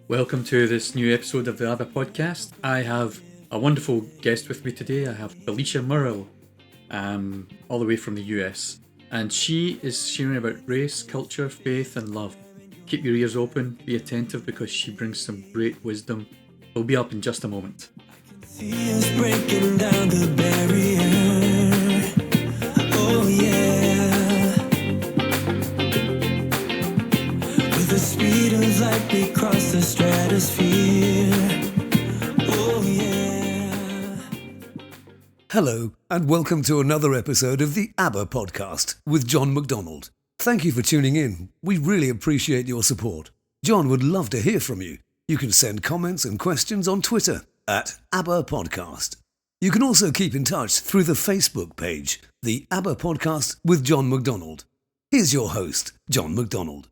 Welcome to this new episode of the ABBA podcast. I have a wonderful guest with me today. I have Felicia Murrell, all the way from the US, and she is sharing about race, culture, faith, and love. Keep your ears open, be attentive because she brings some great wisdom. We'll be up in just a moment. See us breaking down the barrier. Oh yeah. With the speed of light we cross the stratosphere. Oh yeah. Hello, and welcome to another episode of the ABBA podcast with John McDonald. Thank you for tuning in. We really appreciate your support. John would love to hear from you. You can send comments and questions on Twitter at ABBA Podcast. You can also keep in touch through the Facebook page, the ABBA Podcast with John McDonald. Here's your host, John McDonald.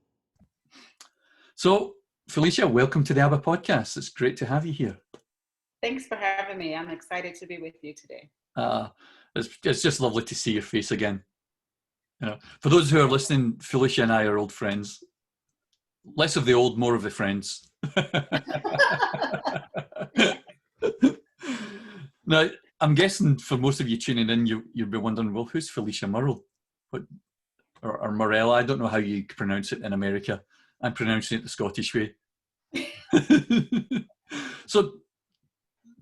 So, Felicia, welcome to the ABBA podcast. It's great to have you here. Thanks for having me. I'm excited to be with you today. It's just lovely to see your face again. You know, for those who are listening, Felicia and I are old friends. Less of the old, more of the friends. Now, I'm guessing for most of you tuning in, you'll be wondering, well, who's Felicia Murrell? Or Murrell? I don't know how you pronounce it in America. I'm pronouncing it the Scottish way. So,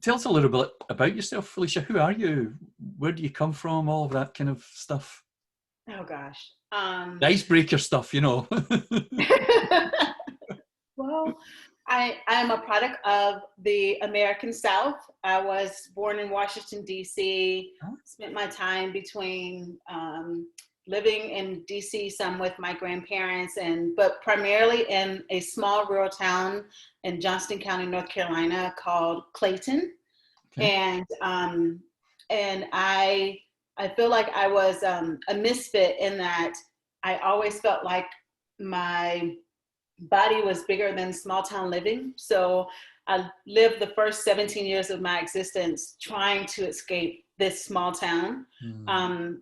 tell us a little bit about yourself, Felicia. Who are you? Where do you come from? All of that kind of stuff. Oh gosh. The icebreaker stuff, you know. Well, I am a product of the American South. I was born in Washington, D.C., spent my time between living in D.C., some with my grandparents, but primarily in a small rural town in Johnston County, North Carolina called Clayton. Okay. And I feel like I was a misfit in that I always felt like my body was bigger than small town living. So I lived the first 17 years of my existence trying to escape this small town,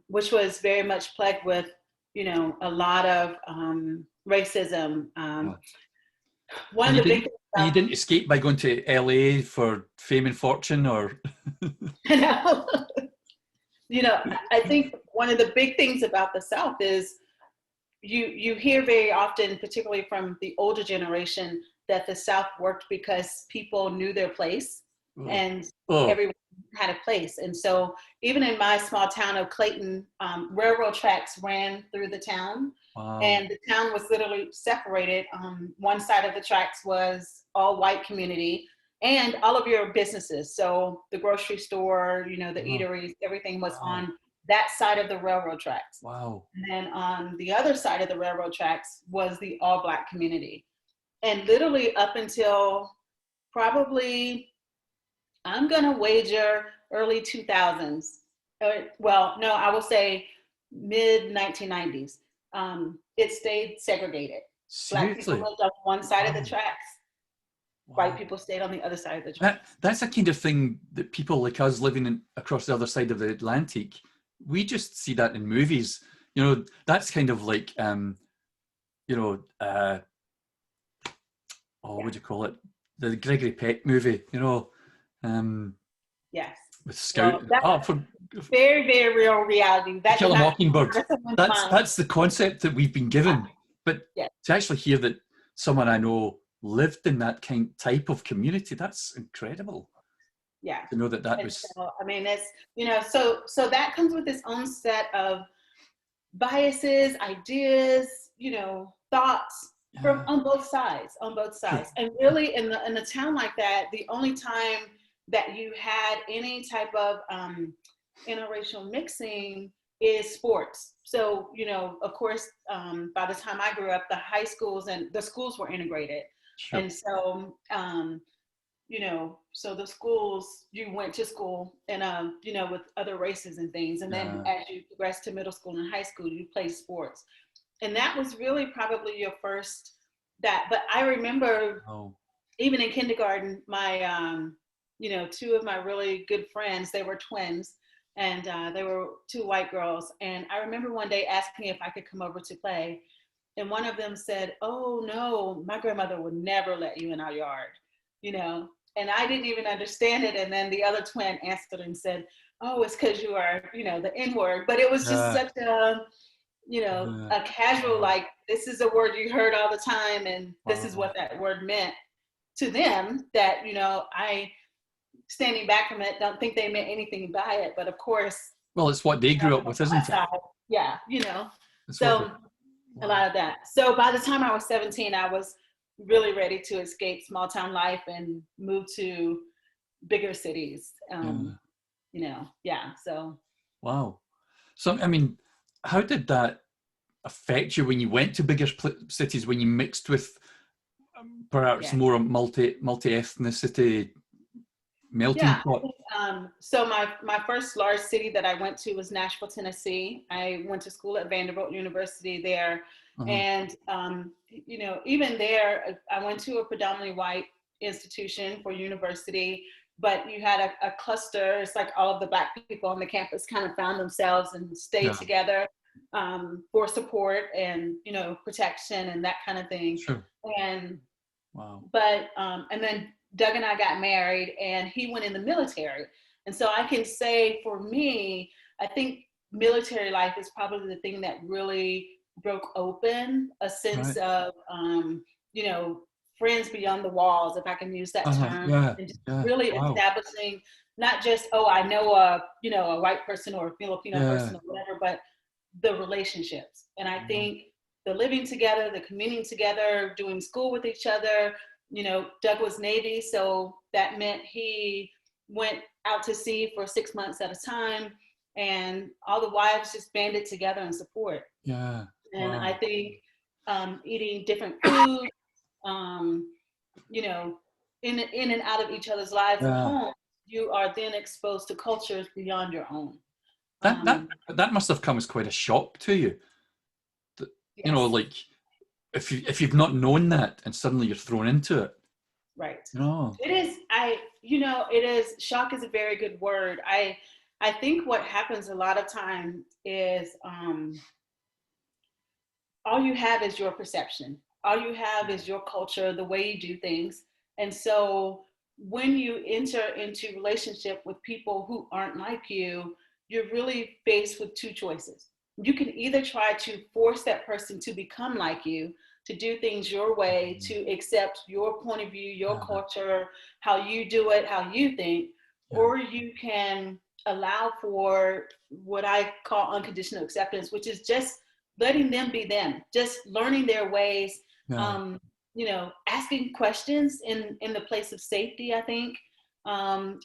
which was very much plagued with, a lot of racism. One of the big things you didn't escape by going to LA for fame and fortune, or? I think one of the big things about the South is you hear very often, particularly from the older generation, that the South worked because people knew their place and everyone had a place. And so even in my small town of Clayton, railroad tracks ran through the town. Wow. And the town was literally separated. One side of the tracks was all white community and all of your businesses. So the grocery store, the eateries, everything was on that side of the railroad tracks. Wow. And then on the other side of the railroad tracks was the all Black community. And literally up until probably, I'm going to wager early 2000s. Well, no, I will say mid 1990s. It stayed segregated. Seriously? Black people lived on one side of the tracks. Wow. White people stayed on the other side of the tracks. That's a kind of thing that people like us living across the other side of the Atlantic, we just see that in movies. That's kind of like, what would you call it? The Gregory Peck movie, Yes. With Scout. Well, very, very real reality. Kill a Mockingbird. That's the concept that we've been given. But to actually hear that someone I know lived in that type of community, that's incredible. Yeah. To know that was. So, it's, so that comes with its own set of biases, ideas, thoughts on both sides. Sure. And really in a town like that, the only time that you had any type of interracial mixing is sports. So, of course, by the time I grew up, the high schools and the schools were integrated. Sure. And so, so the schools, you went to school and, with other races and things. And then as you progress to middle school and high school, you play sports. And that was really probably your first but I remember even in kindergarten, my, two of my really good friends, they were twins and they were two white girls. And I remember one day asking if I could come over to play. and one of them said, "Oh no, my grandmother would never let you in our yard," you know. And I didn't even understand it. And then the other twin answered and said, "Oh, it's because you are, you know, the N word." But it was just Yeah. such a, you know, Yeah. a casual, Wow. like, this is a word you heard all the time, and this is Wow. what that word meant to them. That, you know, I, standing back from it, don't think they meant anything by it. But of course, Well, it's what they grew up on with, my isn't it? side, yeah, you know. It's what they. So a Wow. lot of that. So by the time I was 17, I was really ready to escape small town life and move to bigger cities. Yeah. You know, yeah. So Wow. So, I mean, how did that affect you when you went to bigger cities, when you mixed with perhaps yeah, more multi ethnicity melting yeah. I pot? think, so my first large city that I went to was Nashville, Tennessee. I went to school at Vanderbilt University there, Uh-huh. and you know, even there, I went to a predominantly white institution for university, but you had a cluster. It's like all of the Black people on the campus kind of found themselves and stayed Yeah. together for support and, you know, protection and that kind of thing. Sure. And Wow. but and then Doug and I got married, and he went in the military. And so I can say, for me, I think military life is probably the thing that really broke open a sense Right. of, you know, friends beyond the walls, if I can use that Uh-huh. term, Yeah. and just Yeah. really Wow. establishing not just, oh, I know a, you know, a white person or a Filipino Yeah. person or whatever, but the relationships. And I Wow. think the living together, the communing together, doing school with each other. You know, Doug was Navy, so that meant he went out to sea for 6 months at a time, and all the wives just banded together in support. Yeah. And I Wow. think eating different foods, um, you know, in and out of each other's lives and Yeah. homes, you are then exposed to cultures beyond your own. That that Um, that must have come as quite a shock to you. That, you know, yes, like if you've not known that and suddenly you're thrown into it. right. No. It is, you know, it is, shock is a very good word. I think what happens a lot of times is all you have is your perception. All you have is your culture, the way you do things. And so when you enter into relationship with people who aren't like you, you're really faced with two choices. You can either try to force that person to become like you, to do things your way, to accept your point of view, your Yeah. culture, how you do it, how you think, Yeah. or you can allow for what I call unconditional acceptance, which is just letting them be them, just learning their ways, Yeah. um, you know, asking questions in the place of safety, I think,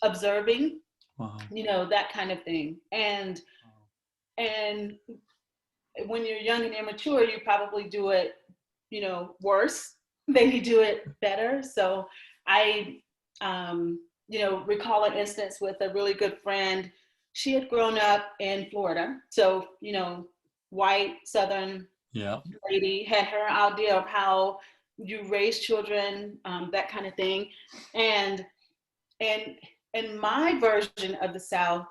observing, Wow. you know, that kind of thing. And when you're young and immature, you probably do it, you know, worse than you do it better. So I, you know, recall an instance with a really good friend. She had grown up in Florida, so, you know, white Southern Yeah. lady, had her idea of how you raise children, that kind of thing. And and in my version of the South,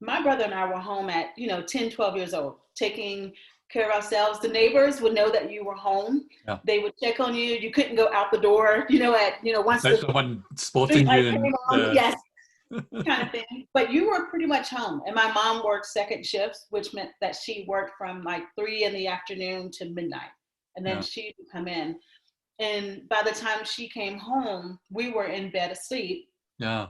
my brother and I were home at, you know, 10, 12 years old, taking care of ourselves. The neighbors would know that you were home. Yeah. They would check on you. You couldn't go out the door, you know, at, you know, once Without the someone street spotting light you came and on, yes, kind of thing. But you were pretty much home. And my mom worked second shifts, which meant that she worked from like 3 in the afternoon to midnight. And then yeah. she would come in. And by the time she came home, we were in bed asleep, Yeah.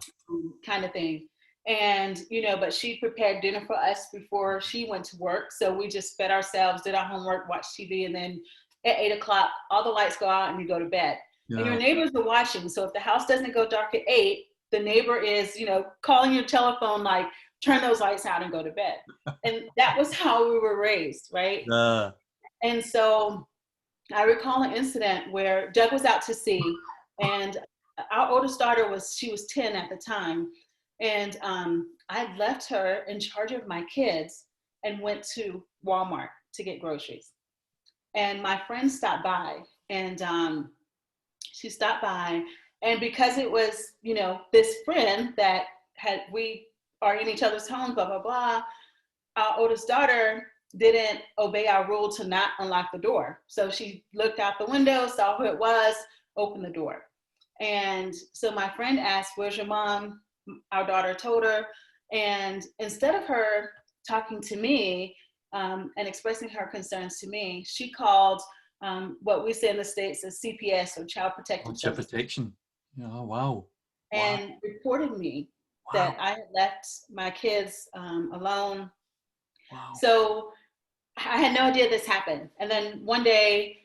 kind of thing. And, you know, but she prepared dinner for us before she went to work. So we just fed ourselves, did our homework, watched TV, and then at 8 o'clock, all the lights go out and you go to bed. And your Yeah. neighbors are watching. So if the house doesn't go dark at 8, the neighbor is, you know, calling your telephone, like, turn those lights out and go to bed. And that was how we were raised, right? Yeah. And so I recall an incident where Doug was out to sea, and our oldest daughter she was 10 at the time. And I left her in charge of my kids and went to Walmart to get groceries. And my friend stopped by, and she stopped by. And because it was, you know, this friend that we are in each other's homes, blah, blah, blah, our oldest daughter didn't obey our rule to not unlock the door. So she looked out the window, saw who it was, opened the door. And so my friend asked, "Where's your mom?" Our daughter told her. And instead of her talking to me and expressing her concerns to me, she called what we say in the States as CPS, or Child Protective Child Services, protection. Yeah, oh, wow. and reported me that Wow. I had left my kids alone. Wow. So I had no idea this happened. And then one day,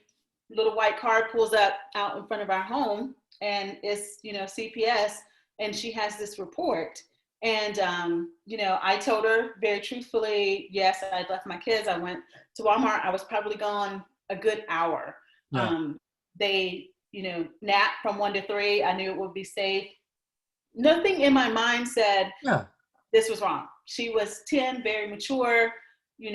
little white car pulls up out in front of our home, and it's, CPS, and she has this report. And, I told her very truthfully, yes, I'd left my kids. I went to Walmart. I was probably gone a good hour. Yeah. They, napped from 1 to 3. I knew it would be safe. Nothing in my mind said Yeah. this was wrong. She was 10, very mature. When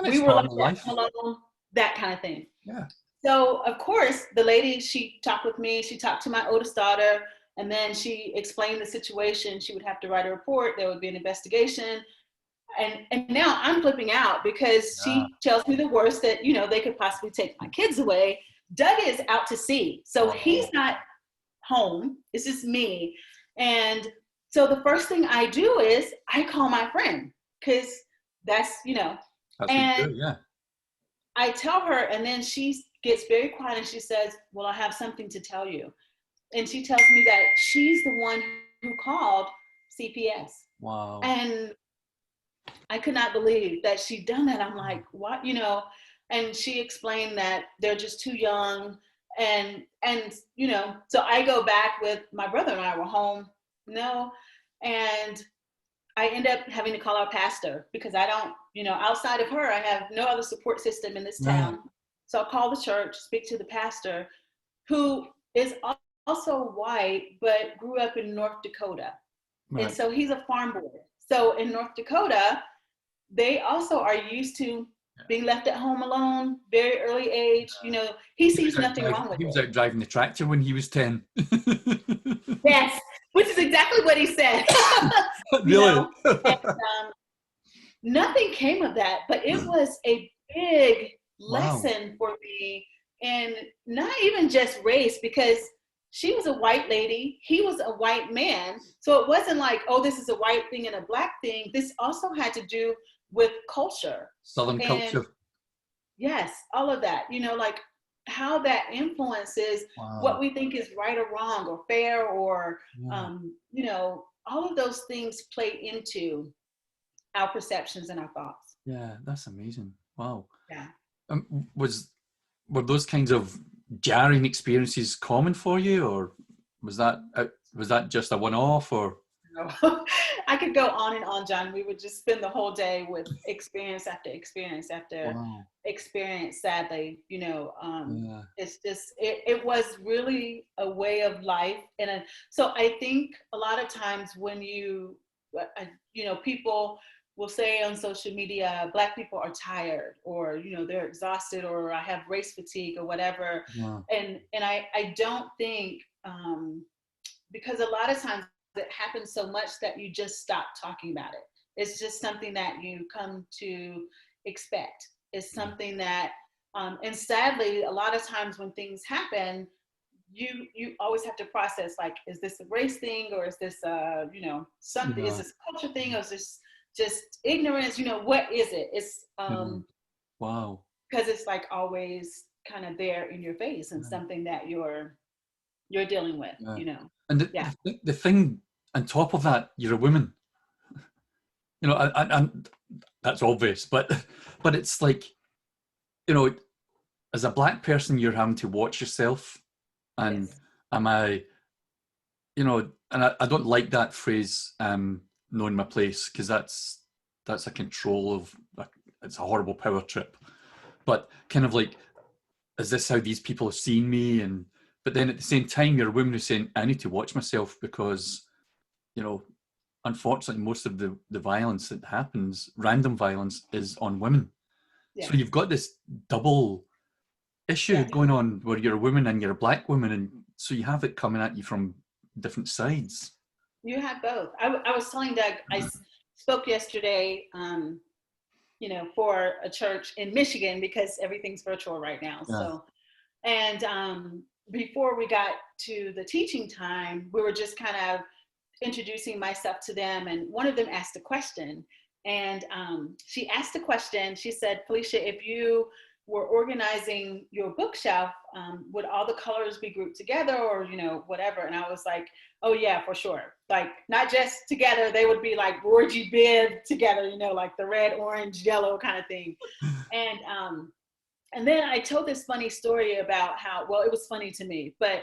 We it's were part like of life. alone, that kind of thing. Yeah. So of course, the lady, she talked with me. She talked to my oldest daughter, and then she explained the situation. She would have to write a report. There would be an investigation. And now I'm flipping out because she tells me the worst, that, they could possibly take my kids away. Doug is out to sea. So he's not home. It's just me. And so the first thing I do is I call my friend, because that's, That's what you and do, yeah. I tell her, and then she gets very quiet and she says, "Well, I have something to tell you." And she tells me that she's the one who called CPS. Wow. And I could not believe that she'd done that. I'm like, what? And she explained that they're just too young. And so I go back with my brother, and I were home. No. And I end up having to call our pastor, because I don't, outside of her, I have no other support system in this town. So I'll call the church, speak to the pastor, who is also white, but grew up in North Dakota. Right. And so he's a farm boy. So in North Dakota, they also are used to being left at home alone, very early age. He sees nothing wrong with it. He was out driving the tractor when he was 10. Yes, which is exactly what he said. Really? And, nothing came of that, but it was a big lesson for me. And not even just race, because she was a white lady, he was a white man. So it wasn't like, oh, this is a white thing and a black thing. This also had to do with culture. Southern culture. Yes, all of that, like how that influences what we think is right or wrong or fair, or, all of those things play into our perceptions and our thoughts. Yeah, that's amazing. Wow. Yeah. Were those kinds of jarring experiences common for you, or was that just a one-off, or? No. I could go on and on, John. We would just spend the whole day with experience after experience after experience. Sadly, it's just it was really a way of life, and so I think a lot of times when people will say on social media, Black people are tired, or they're exhausted, or I have race fatigue, or whatever. And I don't think, because a lot of times it happens so much that you just stop talking about it. It's just something that you come to expect. It's something that, and sadly, a lot of times when things happen, you always have to process, like, is this a race thing, or is this something? Is this a culture thing, or is this just ignorance? What is it? It's wow. Because it's like always kind of there in your face, and something that you're dealing with. And the thing on top of that, you're a woman. And that's obvious, but it's like, as a Black person, you're having to watch yourself. And am I, and I don't like that phrase, knowing my place, because that's a control of, it's a horrible power trip. But kind of like, is this how these people have seen me? But then at the same time, you're a woman who's saying, I need to watch myself, because, unfortunately, most of the violence that happens, random violence, is on women. So you've got this double issue going on, where you're a woman and you're a Black woman, and so you have it coming at you from different sides. You have both. I was telling Doug, I spoke yesterday for a church in Michigan because everything's virtual right now. Yeah. So, and before we got to the teaching time, we were just kind of introducing myself to them. And one of them asked a question. And she asked a question. She said, Felicia, if you were organizing your bookshelf, would all the colors be grouped together or, whatever? And I was like, oh yeah, for sure. Like not just together, they would be like orgy bib together, like the red, orange, yellow kind of thing. And then I told this funny story about how, well, it was funny to me, but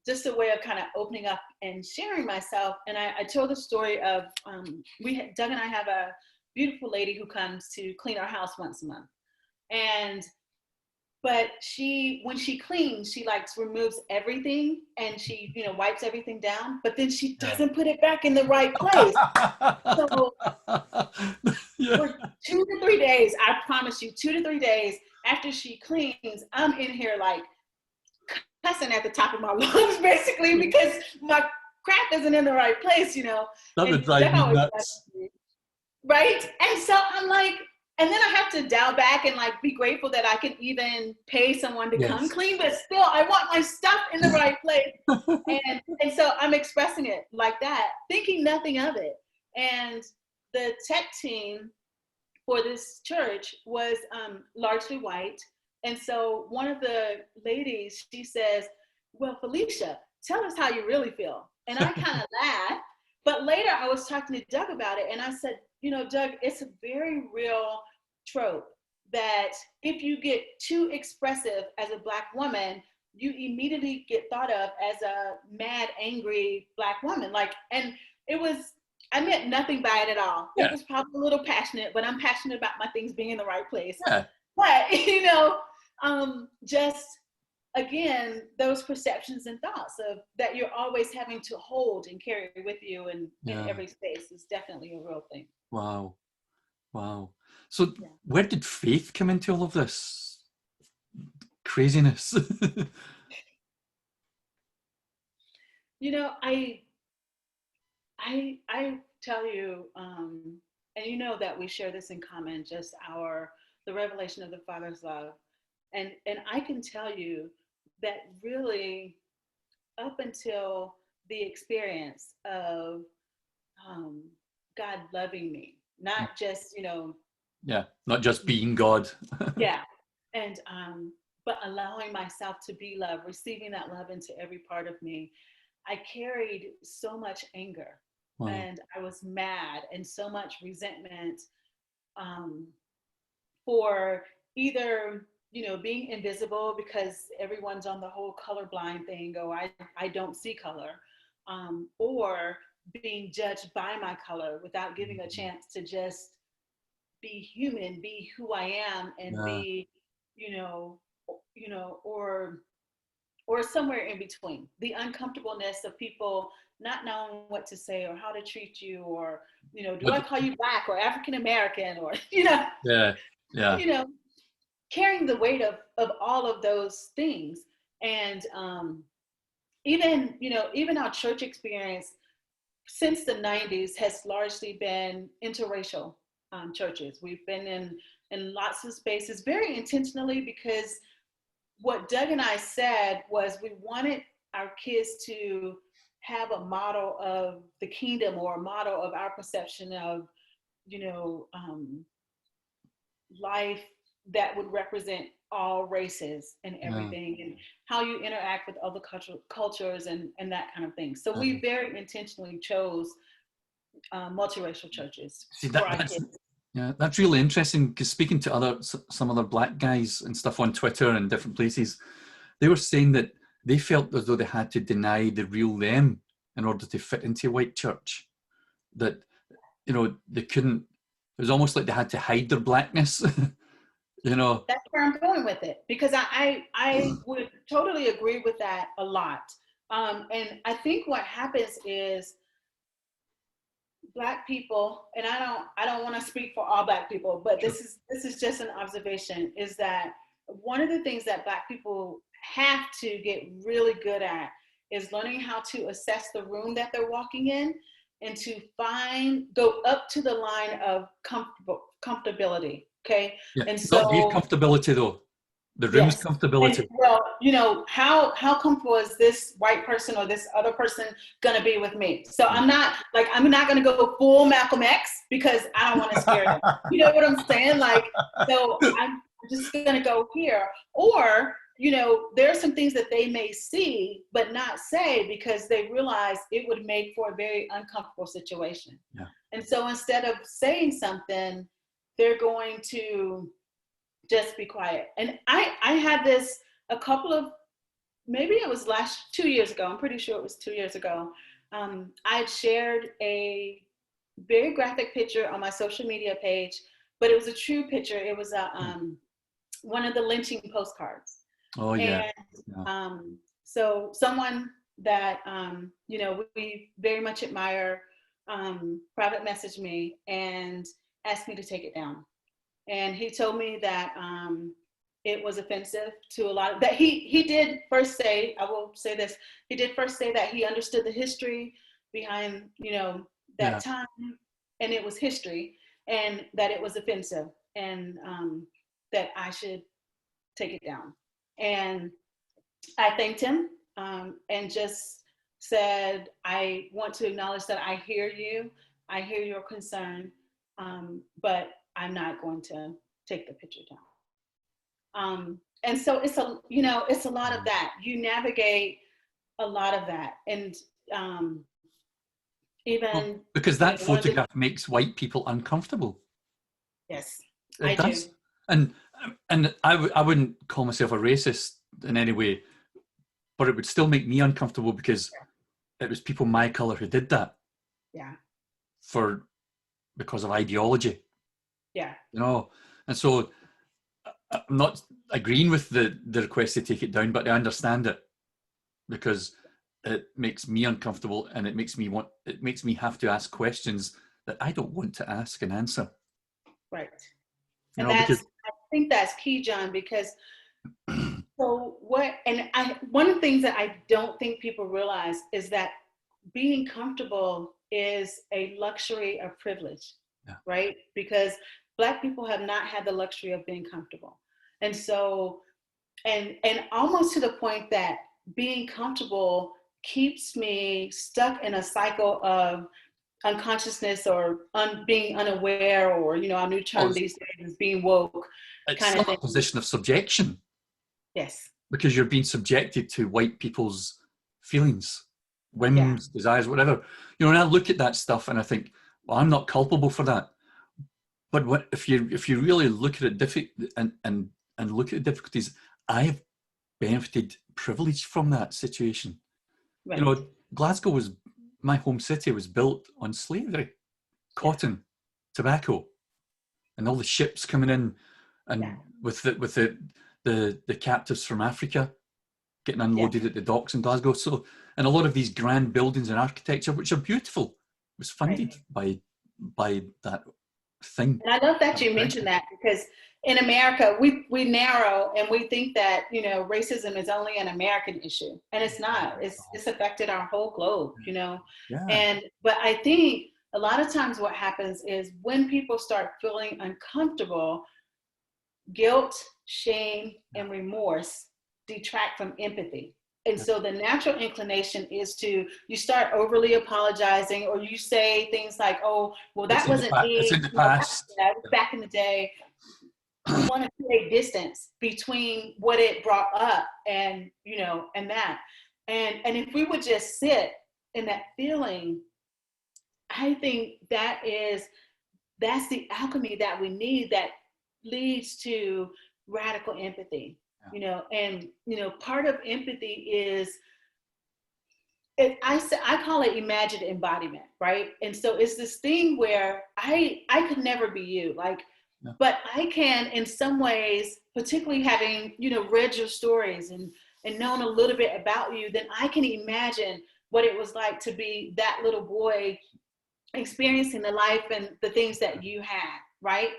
just a way of kind of opening up and sharing myself. And I told the story of, Doug and I have a beautiful lady who comes to clean our house once a month. But when she cleans, she removes everything and she, wipes everything down, but then she doesn't put it back in the right place. So for 2 to 3 days, I promise you, 2 to 3 days after she cleans, I'm in here cussing at the top of my lungs, basically, because my crap isn't in the right place, That would drive me nuts. Right? And so I'm like, and then I have to dial back and be grateful that I can even pay someone to come clean, but still I want my stuff in the right place. and so I'm expressing it like that, thinking nothing of it. And the tech team for this church was largely white. And so one of the ladies, she says, well, Felicia, tell us how you really feel. And I kind of laughed, but later I was talking to Doug about it. And I said, Doug, it's a very real trope that if you get too expressive as a Black woman, you immediately get thought of as a mad, angry Black woman. And I meant nothing by it at all. Yeah. It was probably a little passionate, but I'm passionate about my things being in the right place. Yeah. But, just again, those perceptions and thoughts of that you're always having to hold and carry with you in every space is definitely a real thing. Wow. So where did faith come into all of this craziness? I tell you, and that we share this in common, just the revelation of the Father's love. And I can tell you that really up until the experience of God loving me, not just, not just being God. Yeah. And, but allowing myself to be loved, receiving that love into every part of me, I carried so much anger. Wow. And I was mad and so much resentment for either, being invisible because everyone's on the whole colorblind thing, I don't see color, or being judged by my color without giving a chance to just be human, be who I am, and be, or somewhere in between. The uncomfortableness of people not knowing what to say or how to treat you, or, do I call you Black or African American, or, carrying the weight of all of those things. And even our church experience since the 90s has largely been interracial churches. We've been in lots of spaces very intentionally, because what Doug and I said was we wanted our kids to have a model of the kingdom, or a model of our perception of, life that would represent all races and everything, and how you interact with other cultures and that kind of thing. So we very intentionally chose multiracial churches. See, that's really interesting, because speaking to some other Black guys and stuff on Twitter and different places, they were saying that they felt as though they had to deny the real them in order to fit into a white church. That, they couldn't, it was almost like they had to hide their Blackness. That's where I'm going with it, because I would totally agree with that a lot. And I think what happens is Black people, and I don't want to speak for all Black people, but this is just an observation, is that one of the things that Black people have to get really good at is learning how to assess the room that they're walking in, and to go up to the line of comfortability. Okay. Yeah. And Not your so, comfortability though. The room's yes. And comfortability. well, how comfortable is this white person or this other person gonna be with me? So I'm not gonna go full Malcolm X because I don't want to scare them. You know what I'm saying? Like, so I'm just gonna go here. Or, there are some things that they may see but not say because they realize it would make for a very uncomfortable situation. Yeah. And so instead of saying something, they're going to just be quiet. And I had this a couple of, maybe it was 2 years ago. I'm pretty sure it was 2 years ago. I had shared a very graphic picture on my social media page, but it was a true picture. It was one of the lynching postcards. Oh yeah. And Yeah. so someone that we very much admire private messaged me and asked me to take it down. And he told me that it was offensive to a lot of that. He did first say, I will say this, he did first say that he understood the history behind, that time, and it was history, and that it was offensive, and that I should take it down. And I thanked him and just said, I want to acknowledge that I hear you, I hear your concern, but I'm not going to take the picture down. And so it's a lot of that. You navigate a lot of that, and even because that one of the, photograph makes white people uncomfortable. yes, It I do. does. And I wouldn't call myself a racist in any way, but it would still make me uncomfortable because it was people my color who did that. Yeah. Because of ideology. Yeah. And so I'm not agreeing with the request to take it down, but I understand it because it makes me uncomfortable, and it makes me have to ask questions that I don't want to ask and answer. Right. You And know, because I think that's key, John, because one of the things that I don't think people realize is that being comfortable is a luxury of privilege, right? Because Black people have not had the luxury of being comfortable. And so, and almost to the point that being comfortable keeps me stuck in a cycle of unconsciousness or being unaware, or, our new term these days is being woke, it's kind of still thing. a position of subjection. Yes. Because you're being subjected to white people's feelings, whims, desires, whatever. And I look at that stuff and I think, well, I'm not culpable for that. But if you really look at it and look at the difficulties, I have benefited privilege from that situation. Right. Glasgow was, my home city was built on slavery, cotton, tobacco, and all the ships coming in, and with the captives from Africa getting unloaded at the docks in Glasgow. So, and a lot of these grand buildings and architecture, which are beautiful, was funded by that thing. And I love that you mentioned that, because in America, we narrow and we think that, racism is only an American issue, and it's not. It's affected our whole globe, but I think a lot of times what happens is when people start feeling uncomfortable, guilt, shame, and remorse detract from empathy. And so the natural inclination is you start overly apologizing, or you say things like, oh, well, that wasn't me. It's in the past. That was back in the day. You want to create distance between what it brought up and, and that. And if we would just sit in that feeling, I think that's the alchemy that we need, that leads to radical empathy. And part of empathy is, I call it imagined embodiment, right? And so it's this thing where I could never be you, but I can, in some ways, particularly having read your stories and known a little bit about you, then I can imagine what it was like to be that little boy experiencing the life and the things that you had, right?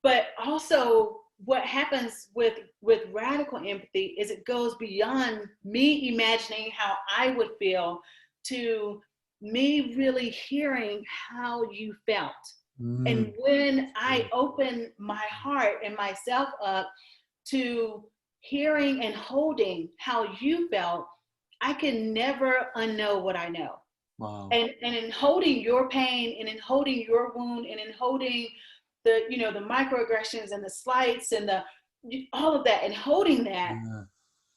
But also, what happens with radical empathy is it goes beyond me imagining how I would feel to me really hearing how you felt, And when I open my heart and myself up to hearing and holding how you felt, I can never unknow what I know. Wow. And in holding your pain and in holding your wound and in holding the, you know, the microaggressions and the slights and the all of that and holding that, Yeah.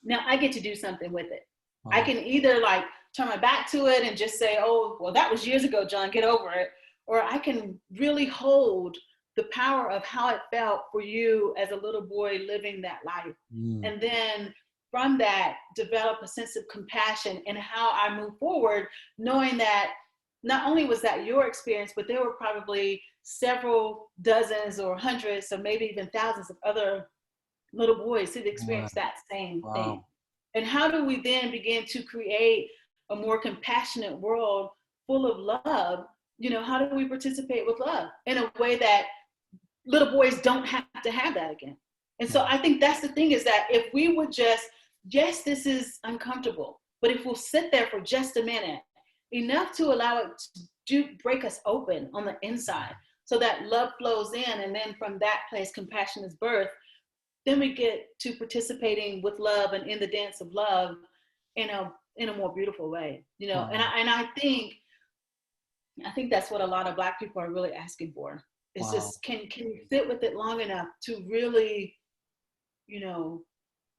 now I get to do something with it. I Wow. can either like turn my back to it and just say, oh, well, that was years ago, John, get over it. Or I can really hold the power of how it felt for you as a little boy living that life. And then from that, develop a sense of compassion and how I move forward, knowing that not only was that your experience, but there were probably several dozens or hundreds or maybe even thousands of other little boys who've Yeah. experienced that same thing. Wow. And how do we then begin to create a more compassionate world full of love? You know, how do we participate with love in a way that little boys don't have to have that again? And so I think that's the thing, is that if we would just, yes, this is uncomfortable, but if we'll sit there for just a minute, enough to allow it to break us open on the inside so that love flows in, and then from that place compassion is birthed, then we get to participating with love and in the dance of love in a more beautiful way, you know. And I think that's what a lot of Black people are really asking for. It's Wow. just, can you sit with it long enough to really, you know,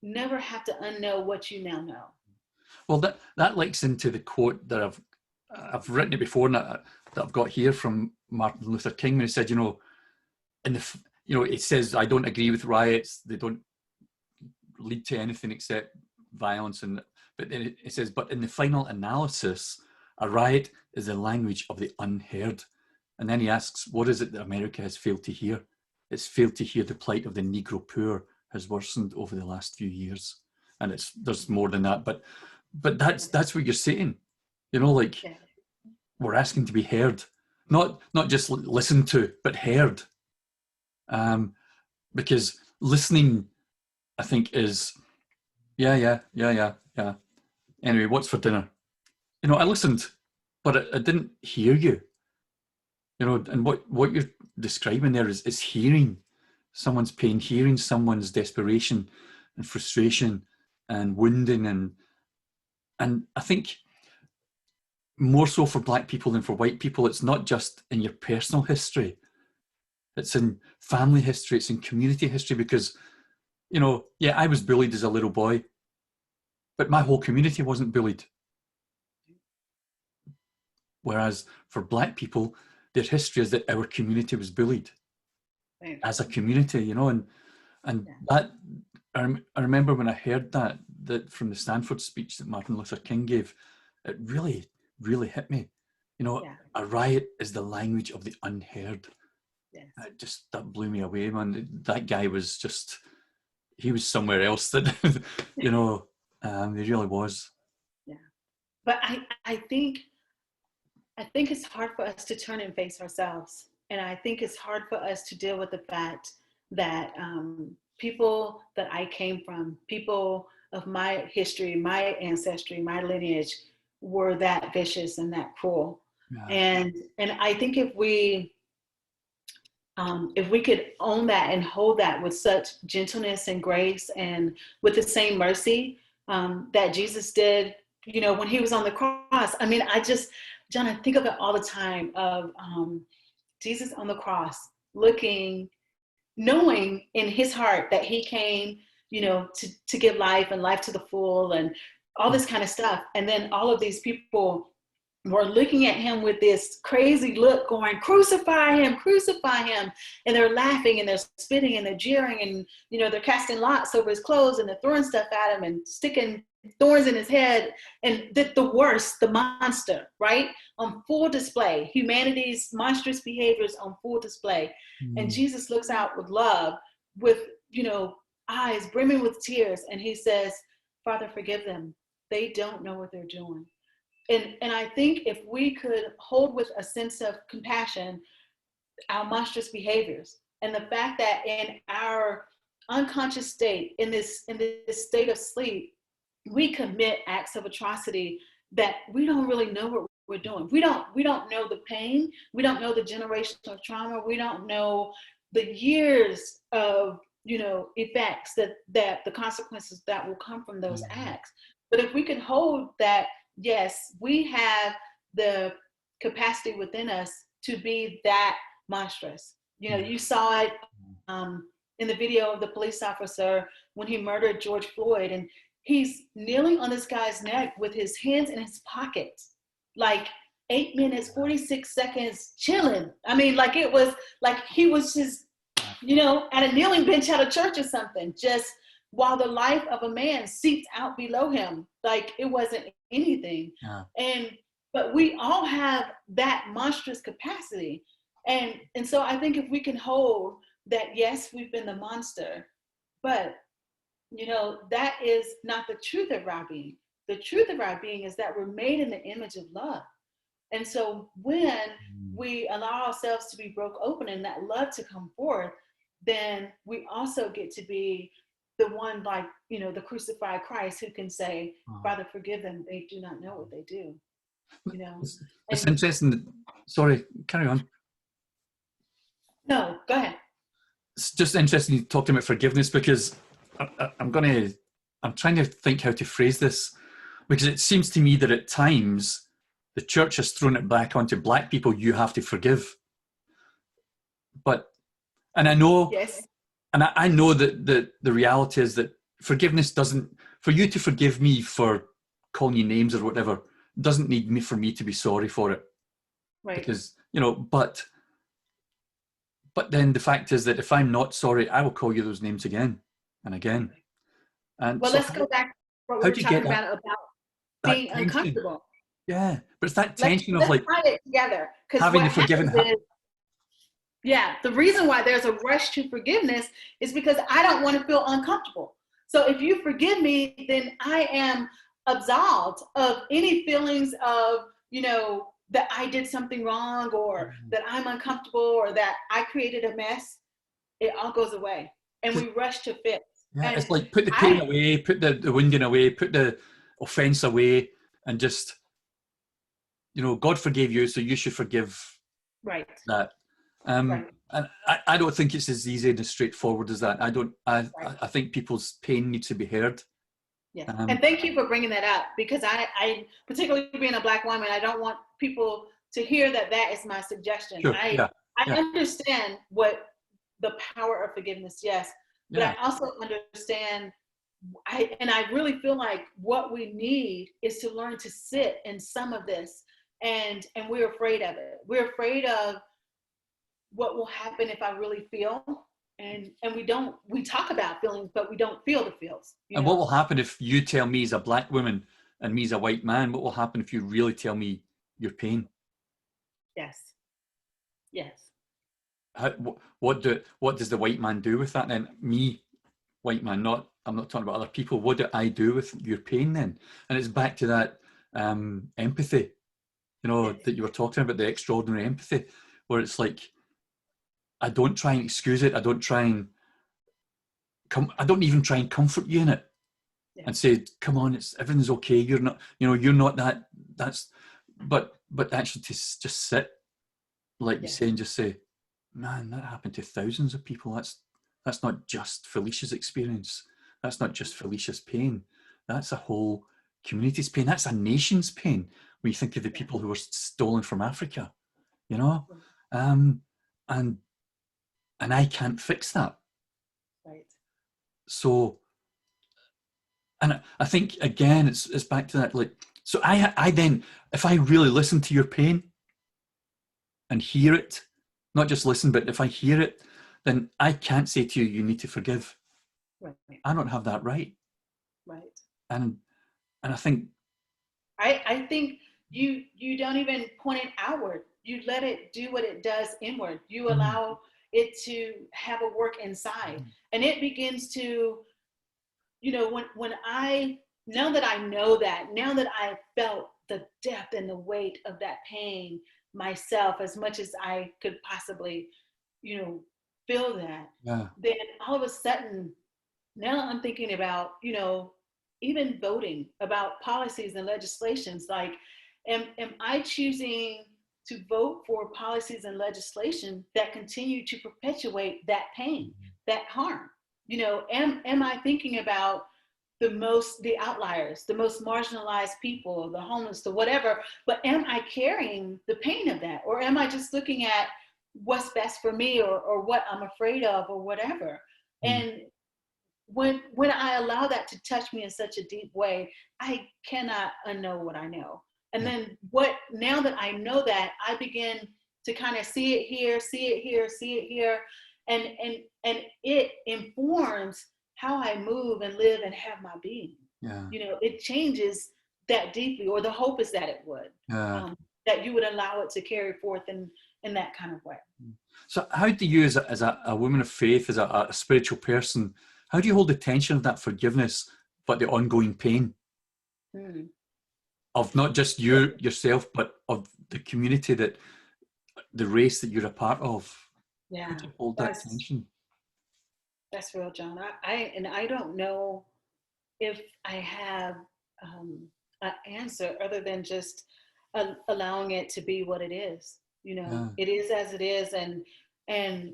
never have to unknow what you now know. Well, that links into the quote that I've written it before, and that I've got here from Martin Luther King, when he said, you know, it says, I don't agree with riots; they don't lead to anything except violence. But then it says, but in the final analysis, a riot is the language of the unheard. And then he asks, what is it that America has failed to hear? It's failed to hear the plight of the Negro poor has worsened over the last few years. And there's more than that, but that's what you're saying. You know, like, we're asking to be heard, not just listened to, but heard. Because listening, I think, is yeah. Anyway, what's for dinner? You know, I listened, but I didn't hear you. You know, and what you're describing there is hearing someone's pain, hearing someone's desperation and frustration and wounding, and I think more so for Black people than for white people, it's not just in your personal history, it's in family history, it's in community history, because, you know, yeah, I was bullied as a little boy, but my whole community wasn't bullied. Whereas for Black people, their history is that our community was bullied as a community, you know, and that, I remember when I heard that from the Stanford speech that Martin Luther King gave, it really, really hit me. You know, a riot is the language of the unheard. That blew me away, man. That guy was just, he was somewhere else that, you know, he really was. Yeah. But I think it's hard for us to turn and face ourselves. And I think it's hard for us to deal with the fact that people that I came from, people of my history, my ancestry, my lineage, were that vicious and that cruel. And I think if we could own that and hold that with such gentleness and grace and with the same mercy that Jesus did, you know, when he was on the cross. I mean, John, I think of it all the time, of Jesus on the cross, knowing in his heart that he came, you know, to give life and life to the full and all this kind of stuff. And then all of these people were looking at him with this crazy look, going, crucify him, crucify him. And they're laughing and they're spitting and they're jeering, and, you know, they're casting lots over his clothes and they're throwing stuff at him and sticking thorns in his head. And the worst, the monster, right? On full display, humanity's monstrous behaviors on full display. And Jesus looks out with love, with, you know, eyes brimming with tears. And he says, Father, forgive them. They don't know what they're doing. And I think if we could hold with a sense of compassion our monstrous behaviors, and the fact that in our unconscious state, in this state of sleep, we commit acts of atrocity that we don't really know what we're doing. We don't know the pain. We don't know the generational trauma. We don't know the years of, effects that the consequences that will come from those acts. But if we can hold that, yes, we have the capacity within us to be that monstrous. You saw it in the video of the police officer when he murdered George Floyd, and he's kneeling on this guy's neck with his hands in his pockets, like 8 minutes, 46 seconds chilling. I mean, like it was like he was just, at a kneeling bench at a church or something, just while the life of a man seeped out below him, like it wasn't anything. But we all have that monstrous capacity. And so I think if we can hold that, yes, we've been the monster, but that is not the truth of our being. The truth of our being is that we're made in the image of love. And so when we allow ourselves to be broke open and that love to come forth, then we also get to be the one, like, the crucified Christ, who can say, Father, forgive them. They do not know what they do. It's interesting. Sorry, carry on. No, go ahead. It's just interesting you talking about forgiveness, because I'm trying to think how to phrase this, because it seems to me that at times the church has thrown it back onto black people. You have to forgive, and I know, yes, and I know that the reality is that forgiveness doesn't, for you to forgive me for calling you names or whatever, doesn't need me for me to be sorry for it, right? Because but then the fact is that if I'm not sorry, I will call you those names again and again. And well, so let's go back to what we how were do you talking get about being tension? uncomfortable. Yeah, but it's that Let's tension of like tie it together, because having what the forgiven. happens is, the reason why there's a rush to forgiveness is because I don't want to feel uncomfortable. So if you forgive me, then I am absolved of any feelings of, that I did something wrong, or that I'm uncomfortable, or that I created a mess. It all goes away, and we rush to fix. Yeah, And it's like put the pain away, put the wounding away, put the offense away, and just, God forgave you, so you should forgive right. that. Right. And I don't think it's as easy and as straightforward as that. I think people's pain needs to be heard. Yes. And thank you for bringing that up, because I particularly being a Black woman, I don't want people to hear that is my suggestion. Sure. I understand what the power of forgiveness, yes, but I also understand, I really feel like what we need is to learn to sit in some of this, and we're afraid of it. We're afraid of what will happen if I really feel. And we talk about feelings, but we don't feel the feels. And what will happen if you tell me as a Black woman and me as a white man? What will happen if you really tell me your pain? Yes. Yes. What does the white man do with that then? Me, white man, I'm not talking about other people. What do I do with your pain then? And it's back to that empathy, that you were talking about, the extraordinary empathy, where it's like, I don't try and excuse it. I don't even try and comfort you in it, and say, come on, everything's okay. You're not, you're not that, but actually to just sit, like you say, and just say, man, that happened to thousands of people. That's not just Felicia's experience. That's not just Felicia's pain. That's a whole community's pain. That's a nation's pain. When you think of the people who were stolen from Africa, and I can't fix that. Right. So, and I think again, it's back to that. Like, so I then, if I really listen to your pain and hear it, not just listen, but if I hear it, then I can't say to you, you need to forgive. Right. I don't have that right. Right. And I think I think you don't even point it outward. You let it do what it does inward. You allow it to have a work inside, and it begins to, when now that I know that, now that I felt the depth and the weight of that pain myself, as much as I could possibly, feel that, then all of a sudden, now I'm thinking about, even voting, about policies and legislations, like, am I choosing to vote for policies and legislation that continue to perpetuate that pain, that harm? Am I thinking about the outliers, the most marginalized people, the homeless, the whatever, but am I carrying the pain of that? Or am I just looking at what's best for me, or what I'm afraid of, or whatever? And when I allow that to touch me in such a deep way, I cannot unknow what I know. And then now that I know that, I begin to kind of see it here, see it here, see it here. And it informs how I move and live and have my being. Yeah. It changes that deeply, or the hope is that it would, that you would allow it to carry forth in that kind of way. So how do you, as a woman of faith, as a spiritual person, how do you hold the tension of that forgiveness, but the ongoing pain of not just yourself, but of the community, the race that you're a part of? Yeah. How do you hold that tension? That's real, John. I don't know if I have an answer other than just allowing it to be what it is. It is as it is, and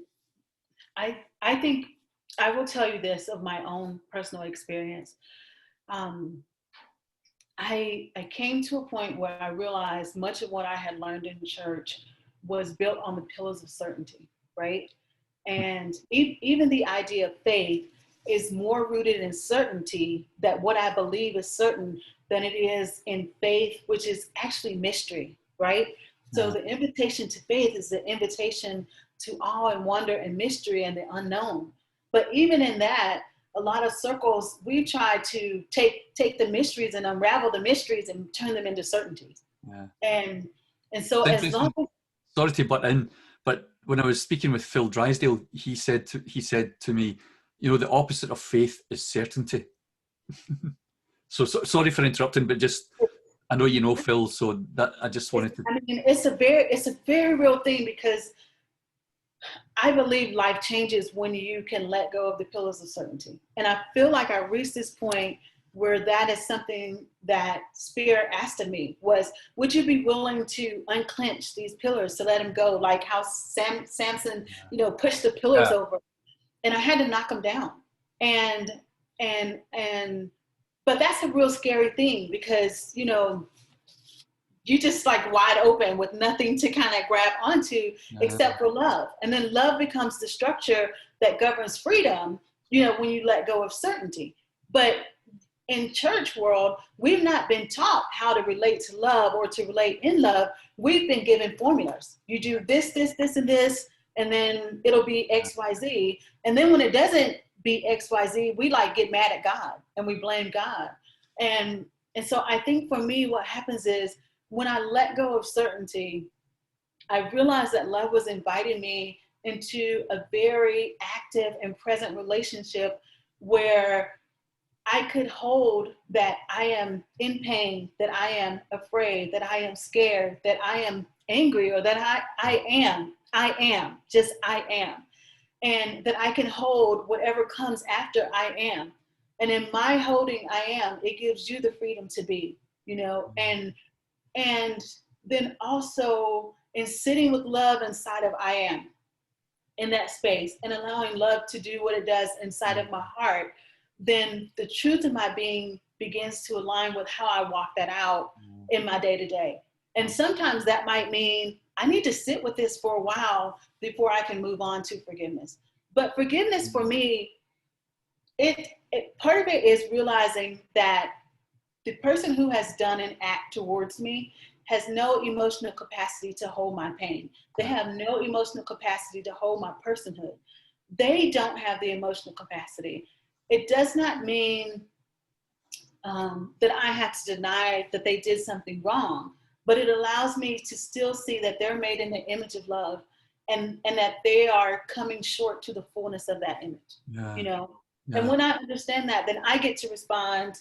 I think I will tell you this of my own personal experience. I came to a point where I realized much of what I had learned in church was built on the pillars of certainty, right? And even the idea of faith is more rooted in certainty, that what I believe is certain, than it is in faith, which is actually mystery, right? So the invitation to faith is the invitation to awe and wonder and mystery and the unknown. But even in that, a lot of circles, we try to take the mysteries and unravel the mysteries and turn them into certainties. Yeah. And so as long as... Sorry to butt in, but when I was speaking with Phil Drysdale, he said to me, the opposite of faith is certainty. so sorry for interrupting, but just, I know you know Phil, so that I just wanted to... It's a very real thing, because I believe life changes when you can let go of the pillars of certainty. And I feel like I reached this point where that is something that Spirit asked of me was, would you be willing to unclench these pillars to let them go? Like how Samson, pushed the pillars over, and I had to knock them down. But that's a real scary thing, because, you just like wide open with nothing to kind of grab onto except for love. And then love becomes the structure that governs freedom, when you let go of certainty. But in church world, we've not been taught how to relate to love or to relate in love. We've been given formulas. You do this, this, this, and this, and then it'll be X, Y, Z. And then when it doesn't be X, Y, Z, we like get mad at God and we blame God. And so I think for me, what happens is, when I let go of certainty, I realized that love was inviting me into a very active and present relationship where I could hold that I am in pain, that I am afraid, that I am scared, that I am angry, or that I am, just I am. And that I can hold whatever comes after I am. And in my holding I am, it gives you the freedom to be, and then also in sitting with love inside of I am, in that space, and allowing love to do what it does inside of my heart, then the truth of my being begins to align with how I walk that out in my day to day. And sometimes that might mean I need to sit with this for a while before I can move on to forgiveness. But forgiveness for me, part of it is realizing that the person who has done an act towards me has no emotional capacity to hold my pain. They have no emotional capacity to hold my personhood. They don't have the emotional capacity. It does not mean that I have to deny that they did something wrong, but it allows me to still see that they're made in the image of love, and that they are coming short to the fullness of that image, And when I understand that, then I get to respond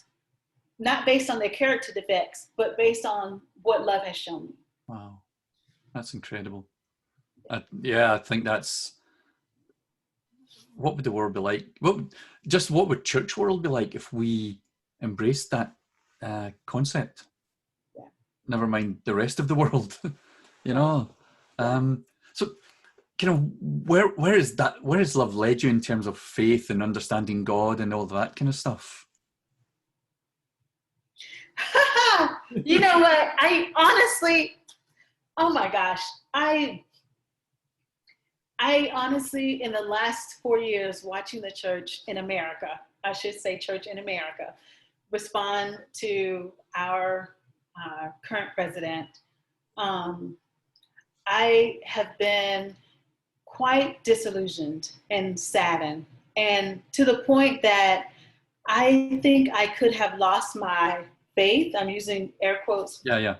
not based on their character defects, but based on what love has shown me. Wow, that's incredible. I think that's, what would the world be like? What would church world be like if we embraced that concept? never mind the rest of the world. You know. So kind of where has love led you in terms of faith and understanding God and all that kind of stuff? You know what? I honestly, oh my gosh, I honestly, in the last 4 years, watching the church in America, I should say church in America, respond to our current president, I have been quite disillusioned and saddened, and to the point that I think I could have lost my faith. I'm using air quotes, Yeah.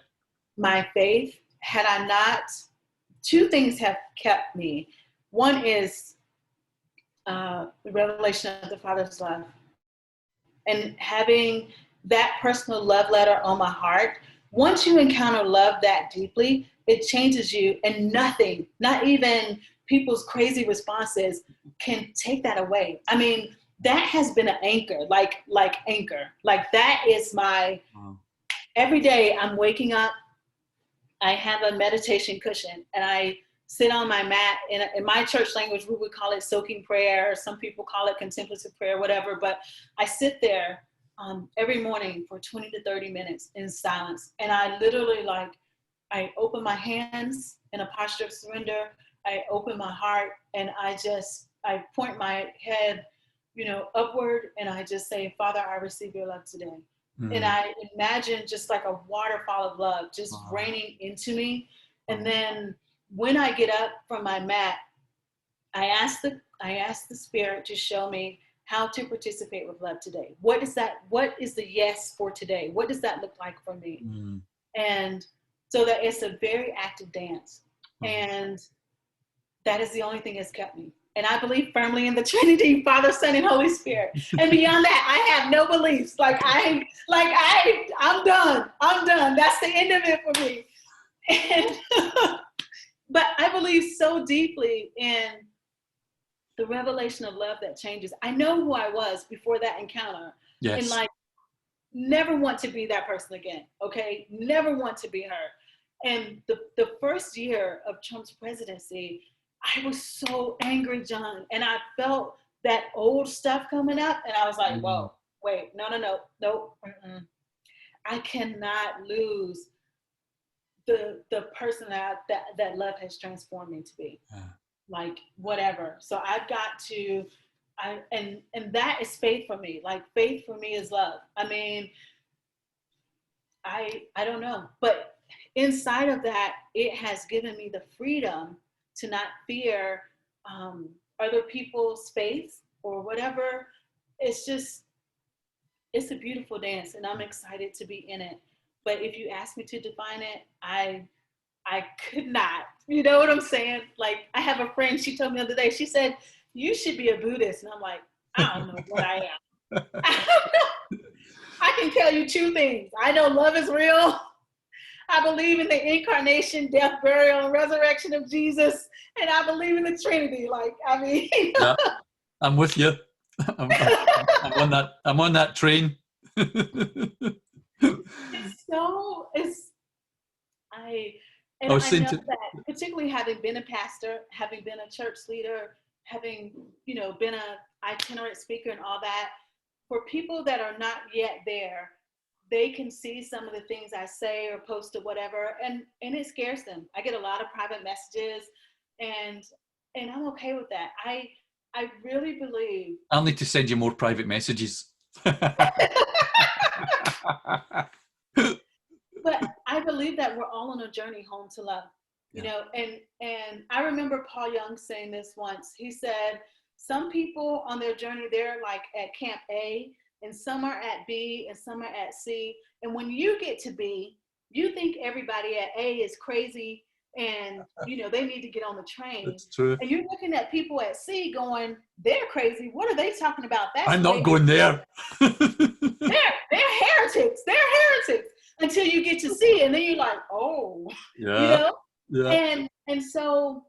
my faith, had I not. Two things have kept me. One is the revelation of the Father's love and having that personal love letter on my heart. Once you encounter love that deeply, it changes you, and nothing, not even people's crazy responses, can take that away. I mean, that has been an anchor, like anchor. Like that is my, every day I'm waking up, I have a meditation cushion and I sit on my mat. In my church language, we would call it soaking prayer. Some people call it contemplative prayer, whatever. But I sit there every morning for 20 to 30 minutes in silence. And I literally I open my hands in a posture of surrender. I open my heart and I point my head, upward. And I just say, Father, I receive your love today. And I imagine just like a waterfall of love just raining into me. And then when I get up from my mat, I ask the Spirit to show me how to participate with love today. What is that? What is the yes for today? What does that look like for me? And so that it's a very active dance. And that is the only thing that's kept me. And I believe firmly in the Trinity, Father, Son, and Holy Spirit. And beyond that, I have no beliefs. I'm done. I'm done. That's the end of it for me. And but I believe so deeply in the revelation of love that changes. I know who I was before that encounter. Yes. And never want to be that person again. Okay. Never want to be her. And the first year of Trump's presidency, I was so angry, John. And I felt that old stuff coming up. And I was like, whoa, wait, no. I cannot lose the person that love has transformed me to be. Whatever. So I've got to, and that is faith for me. Faith for me is love. I mean, I don't know, but inside of that, it has given me the freedom to not fear other people's faith or whatever. It's a beautiful dance, and I'm excited to be in it. But if you ask me to define it, I could not. You know what I'm saying? I have a friend, she told me the other day, she said, you should be a Buddhist. And I'm like, I don't know what I am. I can tell you two things. I know love is real. I believe in the incarnation, death, burial, and resurrection of Jesus. And I believe in the Trinity. Yeah, I'm with you. I'm on that train. I know that particularly having been a pastor, having been a church leader, having, been an itinerant speaker and all that, for people that are not yet there, they can see some of the things I say or post or whatever, and it scares them. I get a lot of private messages, and I'm okay with that. I really believe. I'll need to send you more private messages. But I believe that we're all on a journey home to love, and I remember Paul Young saying this once. He said, some people on their journey, they're at camp A, and some are at B, and some are at C. And when you get to B, you think everybody at A is crazy and, they need to get on the train. That's true. And you're looking at people at C going, they're crazy. What are they talking about? I'm not going there. They're heretics. They're heretics. Until you get to C, and then you're like, oh, Yeah. And so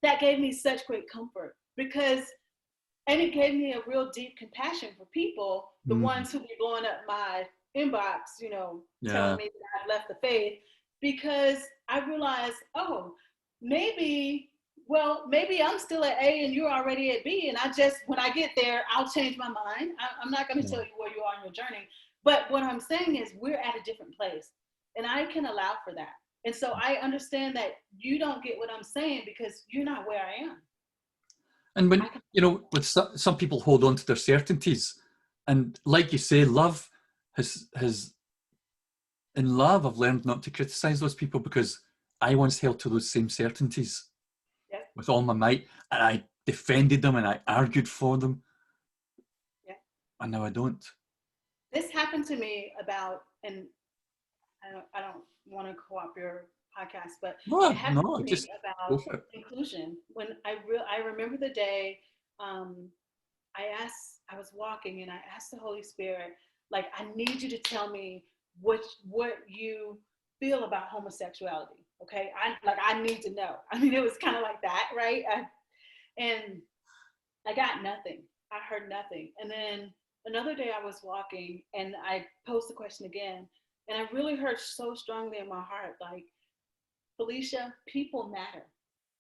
that gave me such great comfort and it gave me a real deep compassion for people, the ones who be blowing up my inbox, telling Yeah. me that I've left the faith, because I realized, oh, maybe, maybe I'm still at A and you're already at B. And when I get there, I'll change my mind. I'm not going to tell you where you are on your journey. But what I'm saying is we're at a different place, and I can allow for that. And so I understand that you don't get what I'm saying because you're not where I am. And when, with some people hold on to their certainties, and like you say, love has in love, I've learned not to criticize those people, because I once held to those same certainties with all my might, and I defended them and I argued for them. Yeah. And now I don't. This happened to me and I don't want to co-opt your podcast, but it happened to me about inclusion. When I remember the day, I was walking and I asked the Holy Spirit, like, I need you to tell me what you feel about homosexuality. Okay. I need to know. I mean, it was kind of like that, right? And I got nothing. I heard nothing. And then another day I was walking and I posed the question again. And I really heard so strongly in my heart, like, Felicia, people matter.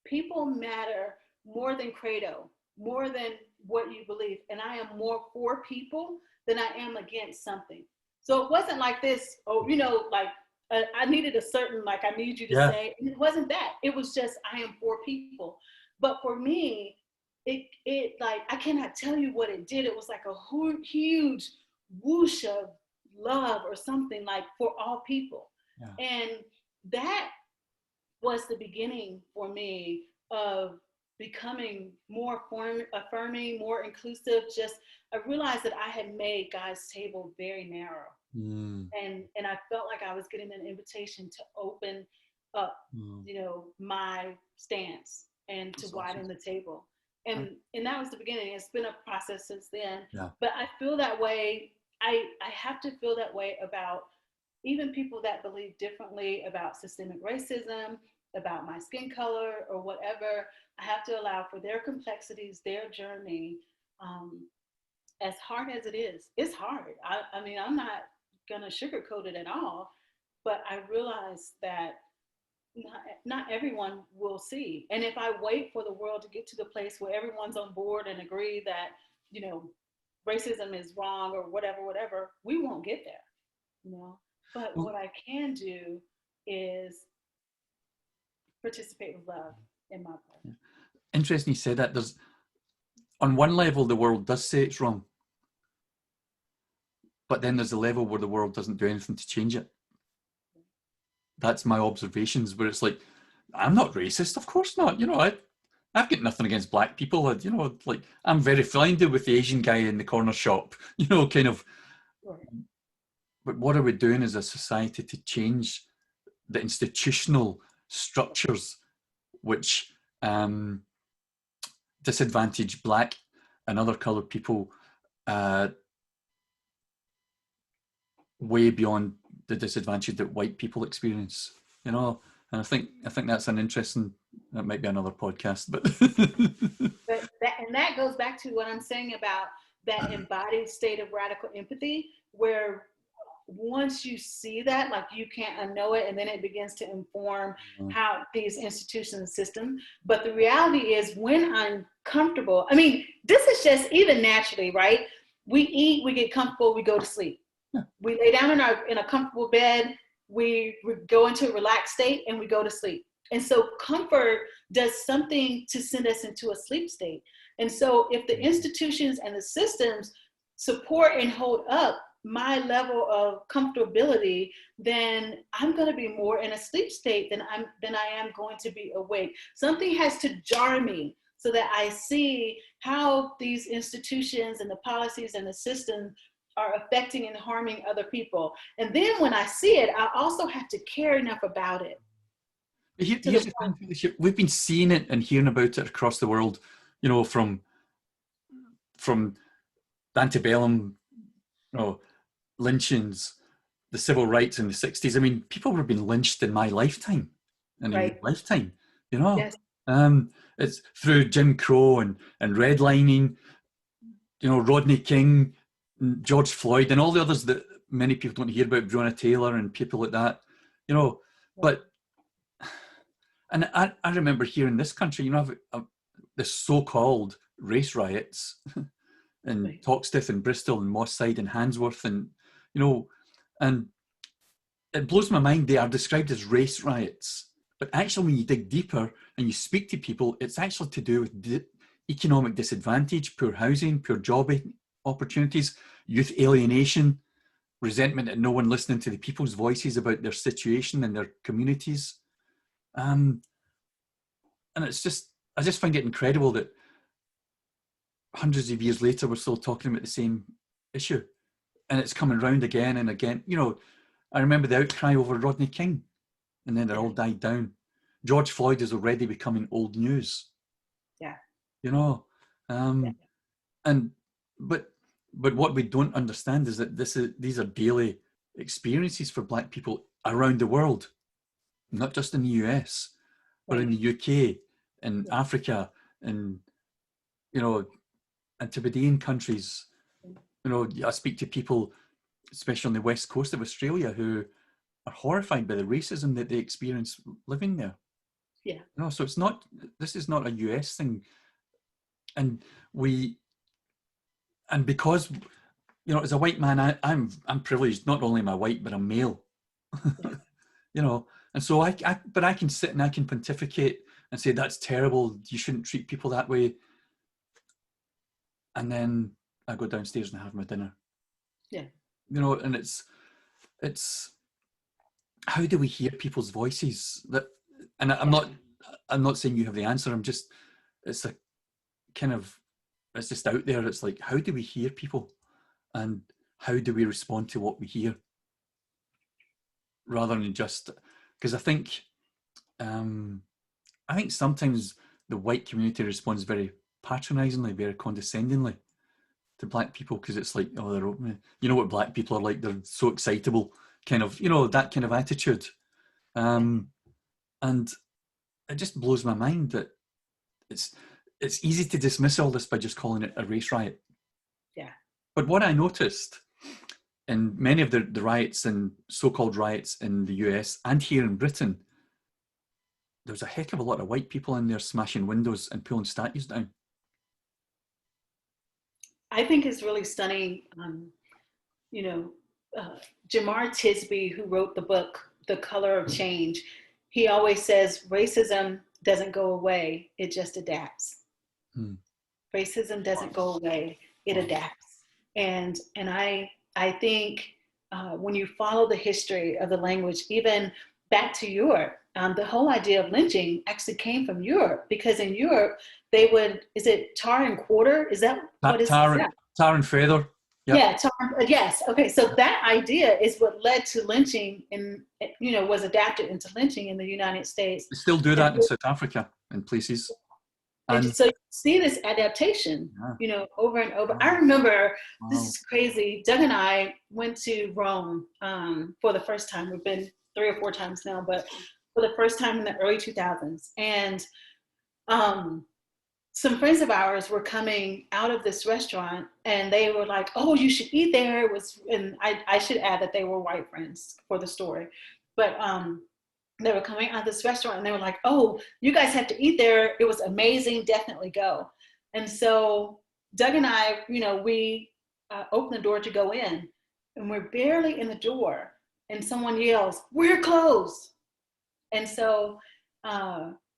People matter more than credo, more than what you believe. And I am more for people than I am against something. So it wasn't like this, I needed a certain, I need you to say, and it wasn't that. It was just, I am for people. But for me, it I cannot tell you what it did. It was like a huge whoosh of love or something, like, for all people. Yeah. And that was the beginning for me of becoming more affirming, more inclusive. I realized that I had made God's table very narrow. And I felt like I was getting an invitation to open up, my stance and to widen the table. And that was the beginning. It's been a process since then. Yeah. But I feel that way. I have to feel that way about even people that believe differently about systemic racism, about my skin color or whatever. I have to allow for their complexities, their journey. As hard as it is, it's hard. I mean, I'm not gonna sugarcoat it at all, but I realize that not everyone will see. And if I wait for the world to get to the place where everyone's on board and agree that, racism is wrong or whatever, we won't get there, But what I can do is participate with love in my part. Interesting you say that. There's, on one level, the world does say it's wrong, but then there's a level where the world doesn't do anything to change it. That's my observations, where it's like, I'm not racist, of course not. I've got nothing against black people. I'm very friendly with the Asian guy in the corner shop, kind of. Right. But what are we doing as a society to change the institutional structures which disadvantage black and other coloured people way beyond the disadvantage that white people experience? And I think that's an interesting. That might be another podcast, but that goes back to what I'm saying about that embodied state of radical empathy, where once you see that, like, you can't unknow it, and then it begins to inform how these institutions and systems. But the reality is, when I'm comfortable, I mean, this is just even naturally, right? We eat, we get comfortable, we go to sleep. Yeah. We lay down in a comfortable bed, we go into a relaxed state, and we go to sleep. And so comfort does something to send us into a sleep state. And so if the institutions and the systems support and hold up my level of comfortability, then I'm going to be more in a sleep state than I am going to be awake. Something has to jar me so that I see how these institutions and the policies and the systems are affecting and harming other people. And then when I see it, I also have to care enough about it. Here's the thing, we've been seeing it and hearing about it across the world, from antebellum, lynchings, the civil rights in the 60s. I mean, people were being lynched in my lifetime, lifetime, Yes. It's through Jim Crow and redlining, Rodney King, George Floyd and all the others that many people don't hear about, Breonna Taylor and people like that, but, and I remember here in this country, the so-called race riots in Toxteth and Bristol and Moss Side and Handsworth and, and it blows my mind they are described as race riots. But actually, when you dig deeper and you speak to people, it's actually to do with economic disadvantage, poor housing, poor job opportunities, youth alienation, resentment at no one listening to the people's voices about their situation and their communities. And it's just, I just find it incredible that hundreds of years later, we're still talking about the same issue. And it's coming round again and again. I remember the outcry over Rodney King, and then it all died down. George Floyd is already becoming old news. Yeah. And but what we don't understand is that these are daily experiences for Black people around the world, not just in the US, but in the UK, in Africa, in Antipodean countries. I speak to people, especially on the west coast of Australia, who are horrified by the racism that they experience living there. Yeah. So this is not a US thing. And because, as a white man, I'm privileged. Not only am I white, but I'm male. And so I can sit and I can pontificate and say, that's terrible. You shouldn't treat people that way. And then I go downstairs and have my dinner. Yeah. And it's how do we hear people's voices? And I'm not saying you have the answer. It's a kind of, it's just out there. It's like, how do we hear people, and how do we respond to what we hear, rather than just because I think sometimes the white community responds very patronizingly, very condescendingly to Black people, because it's like, oh, they're open. What Black people are like, they're so excitable, kind of, that kind of attitude. And it just blows my mind that it's easy to dismiss all this by just calling it a race riot. Yeah. But what I noticed in many of the riots and so-called riots in the US and here in Britain, there's a heck of a lot of white people in there smashing windows and pulling statues down. I think it's really stunning. Jamar Tisby, who wrote the book, The Color of Change, he always says racism doesn't go away, it just adapts. Racism doesn't go away, it adapts. And I think when you follow the history of the language, even back to Europe, the whole idea of lynching actually came from Europe, because in Europe, they would, is it tar and quarter? Is that what is that? Tar and feather. Yep. Yeah, yes. Okay, so that idea is what led to lynching was adapted into lynching in the United States. They still do that in South Africa in places. And so you see this adaptation, over and over. I remember, this is crazy, Doug and I went to Rome for the first time. We've been 3 or 4 times now, but for the first time in the early 2000s. And some friends of ours were coming out of this restaurant, and they were like, oh, you should eat there. It was, and I should add that they were white friends for the story. But they were coming out of this restaurant, and they were like, oh, you guys have to eat there. It was amazing. Definitely go. And so Doug and I, we opened the door to go in, and we're barely in the door, and someone yells, we're closed. And so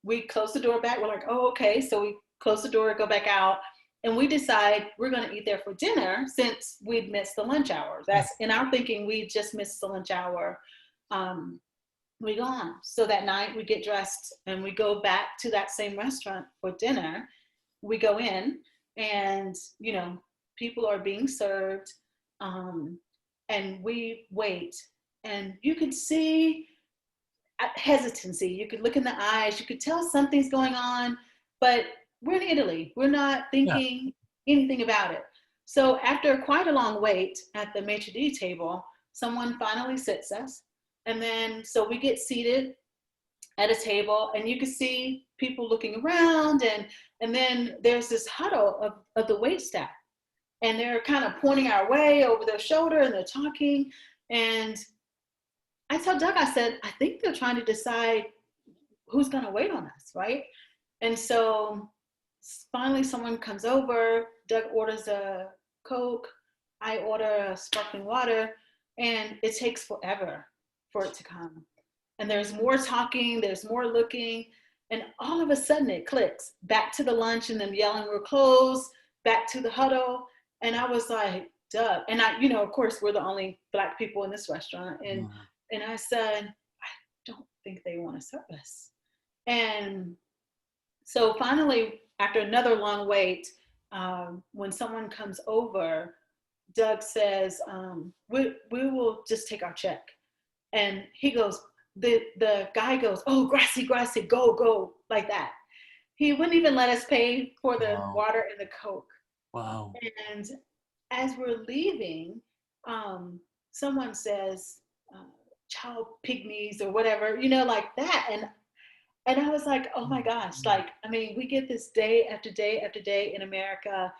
we close the door back. We're like, oh, okay. So we close the door, go back out, and we decide we're going to eat there for dinner since we'd missed the lunch hour. That's in our thinking, we just missed the lunch hour. We go on. So that night we get dressed and we go back to that same restaurant for dinner. We go in, and people are being served, and we wait, and you could see hesitancy. You could look in the eyes, you could tell something's going on, but we're in Italy. We're not thinking anything about it. So after quite a long wait at the maitre d' table, someone finally sits us. And then, so we get seated at a table, and you can see people looking around, and then there's this huddle of the wait staff. and they're kind of pointing our way over their shoulder, and they're talking. And I told Doug, I said, I think they're trying to decide who's going to wait on us, right? And so finally someone comes over. Doug orders a Coke. I order a sparkling water, and it takes forever for it to come. And there's more talking, there's more looking, and all of a sudden it clicks. Back to the lunch and them yelling, we're closed, back to the huddle. And I was like, Doug, and I, of course we're the only Black people in this restaurant. And I said, I don't think they want to serve us. And so finally, after another long wait, when someone comes over, Doug says, we will just take our check. And he goes, the guy goes, oh, grassy, go, like that. He wouldn't even let us pay for the water and the Coke. Wow. And as we're leaving, someone says, child pygmies or whatever, like that. And I was like, oh my gosh, like, I mean, we get this day after day after day in America.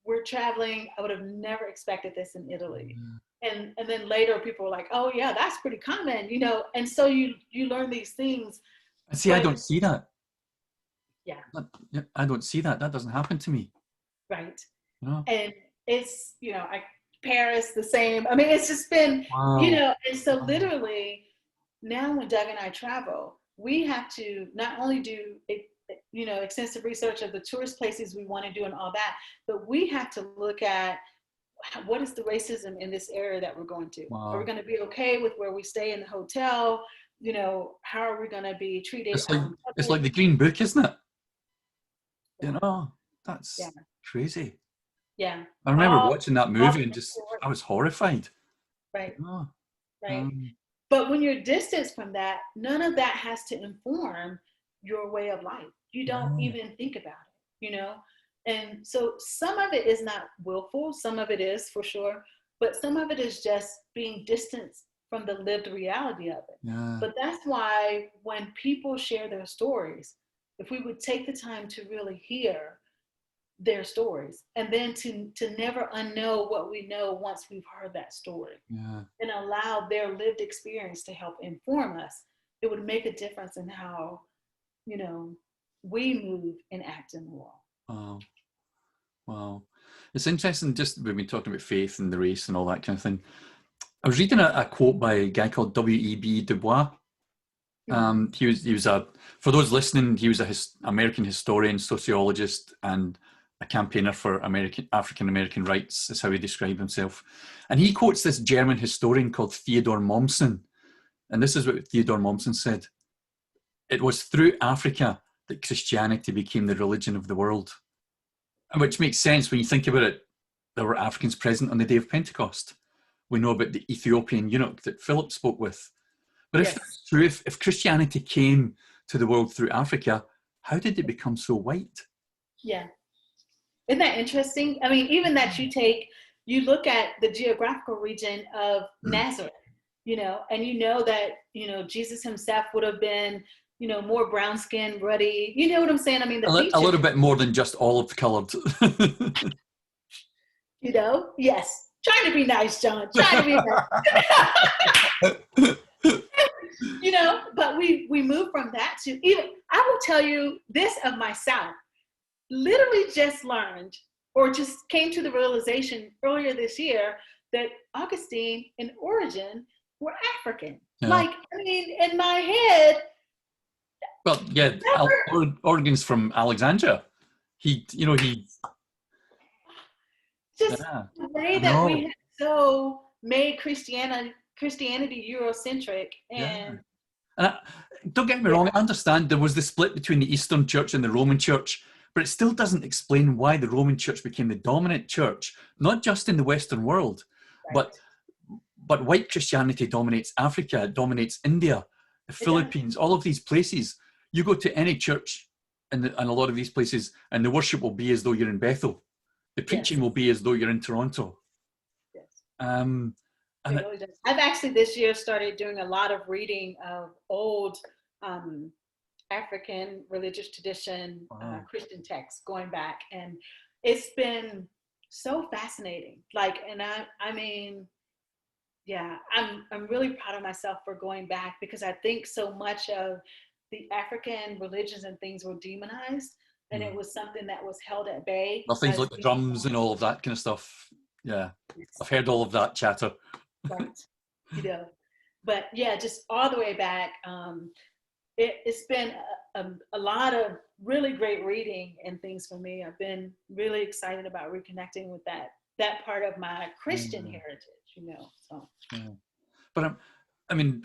We're traveling. I would have never expected this in Italy. And then later people were like, oh yeah, that's pretty common, and so you learn these things. See, but I don't see that. Yeah. I don't see that. That doesn't happen to me. Right. No. And it's, Paris, the same. I mean, it's just been, and so literally now when Doug and I travel, we have to not only do, extensive research of the tourist places we want to do and all that, but we have to look at what is the racism in this area that we're going to. Are we going to be okay with where we stay in the hotel? How are we going to be treated? It's like the Green Book, isn't it? That's crazy. Yeah. I remember watching that movie and I was horrified. Right. Right. But when you're distanced from that, none of that has to inform your way of life. You don't even think about it, And so some of it is not willful, some of it is for sure, but some of it is just being distanced from the lived reality of it. Yeah. But that's why when people share their stories, if we would take the time to really hear their stories and then to never unknow what we know once we've heard that story and allow their lived experience to help inform us, it would make a difference in how, we move and act in the world. Wow. It's interesting, just we've been talking about faith and the race and all that kind of thing. I was reading a quote by a guy called W.E.B. Du Bois. He was for those listening, he was a American historian, sociologist, and a campaigner for African American rights, is how he described himself. And he quotes this German historian called Theodor Mommsen. And this is what Theodor Mommsen said. It was through Africa that Christianity became the religion of the world. Which makes sense when you think about it. There were Africans present on the day of Pentecost. We know about the Ethiopian eunuch that Philip spoke with. But if that's true, if Christianity came to the world through Africa, how did it become so white? Yeah. Isn't that interesting? I mean, even that you look at the geographical region of Nazareth, and that, Jesus himself would have been, more brown skin, ruddy. You know what I'm saying? I mean, a little bit more than just olive colored. Yes. Trying to be nice, John. Trying to be nice. But we move from that to even, I will tell you this of myself, literally just learned or just came to the realization earlier this year that Augustine and Origen were African. Yeah. Like, I mean, in my head. Well, yeah, Origen's from Alexandria. He just the way that we have so made Christianity Eurocentric and don't get me wrong, I understand there was the split between the Eastern Church and the Roman Church, but it still doesn't explain why the Roman Church became the dominant church, not just in the Western world, but white Christianity dominates Africa, it dominates India, the Philippines, all of these places. You go to any church in a lot of these places and the worship will be as though you're in Bethel. The preaching will be as though you're in Toronto. Yes. And really does. I've actually this year started doing a lot of reading of old African religious tradition Christian texts going back, and it's been so fascinating. Like, and I mean, yeah, I'm really proud of myself for going back, because I think so much of the African religions and things were demonized, and it was something that was held at bay Well, things as like the being drums and all of that kind of stuff. Yeah, darkness. I've heard all of that chatter. Right. You know, but yeah, just all the way back. It's been a lot of really great reading and things for me. I've been really excited about reconnecting with that part of my Christian Yeah, heritage, you know. So yeah. But I mean,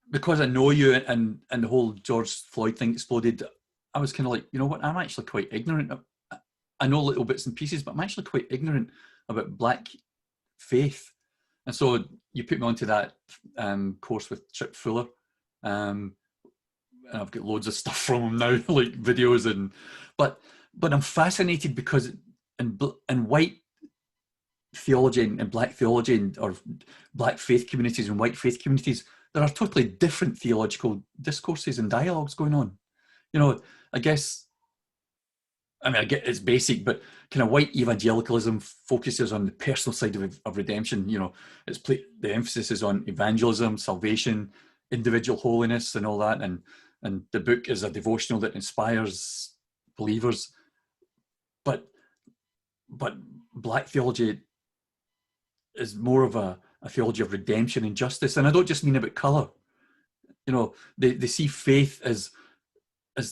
because I know you, and the whole George Floyd thing exploded, I was kind of like, you know what? I'm actually quite ignorant. I know little bits and pieces, but I'm actually quite ignorant about Black faith. And so you put me onto that course with Chip Fuller, and I've got loads of stuff from him now, like videos but I'm fascinated because in white theology and Black theology or Black faith communities and white faith communities, there are totally different theological discourses and dialogues going on. You know, I guess, I mean, I get it's basic, but kind of white evangelicalism focuses on the personal side of redemption. You know, the emphasis is on evangelism, salvation, individual holiness, and all that. And the book is a devotional that inspires believers. But Black theology is more of a theology of redemption and justice. And I don't just mean about colour. You know, they see faith as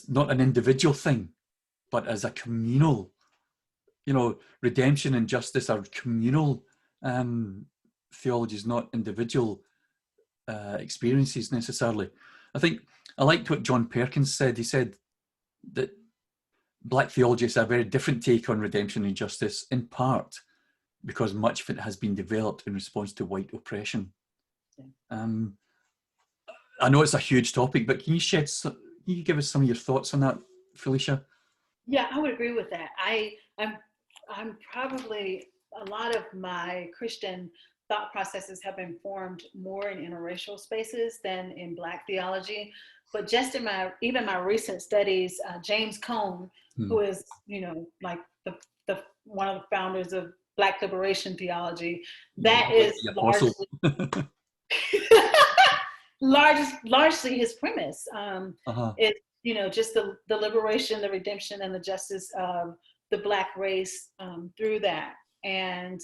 not an individual thing, but as a communal. You know, redemption and justice are communal theologies, not individual experiences necessarily. I think I liked what John Perkins said. He said that Black theology is a very different take on redemption and justice, in part because much of it has been developed in response to white oppression. Um, I know it's a huge topic, but can you give us some of your thoughts on that, Felicia? yeah, I would agree with that. I'm probably, a lot of my Christian thought processes have been formed more in interracial spaces than in Black theology. But just in my recent studies, James Cone, who is, you know, like the one of the founders of Black liberation theology, Yeah, that like is the apostle. largely largely his premise. Uh-huh. It, you know, just the liberation, the redemption, and the justice of the Black race through that. And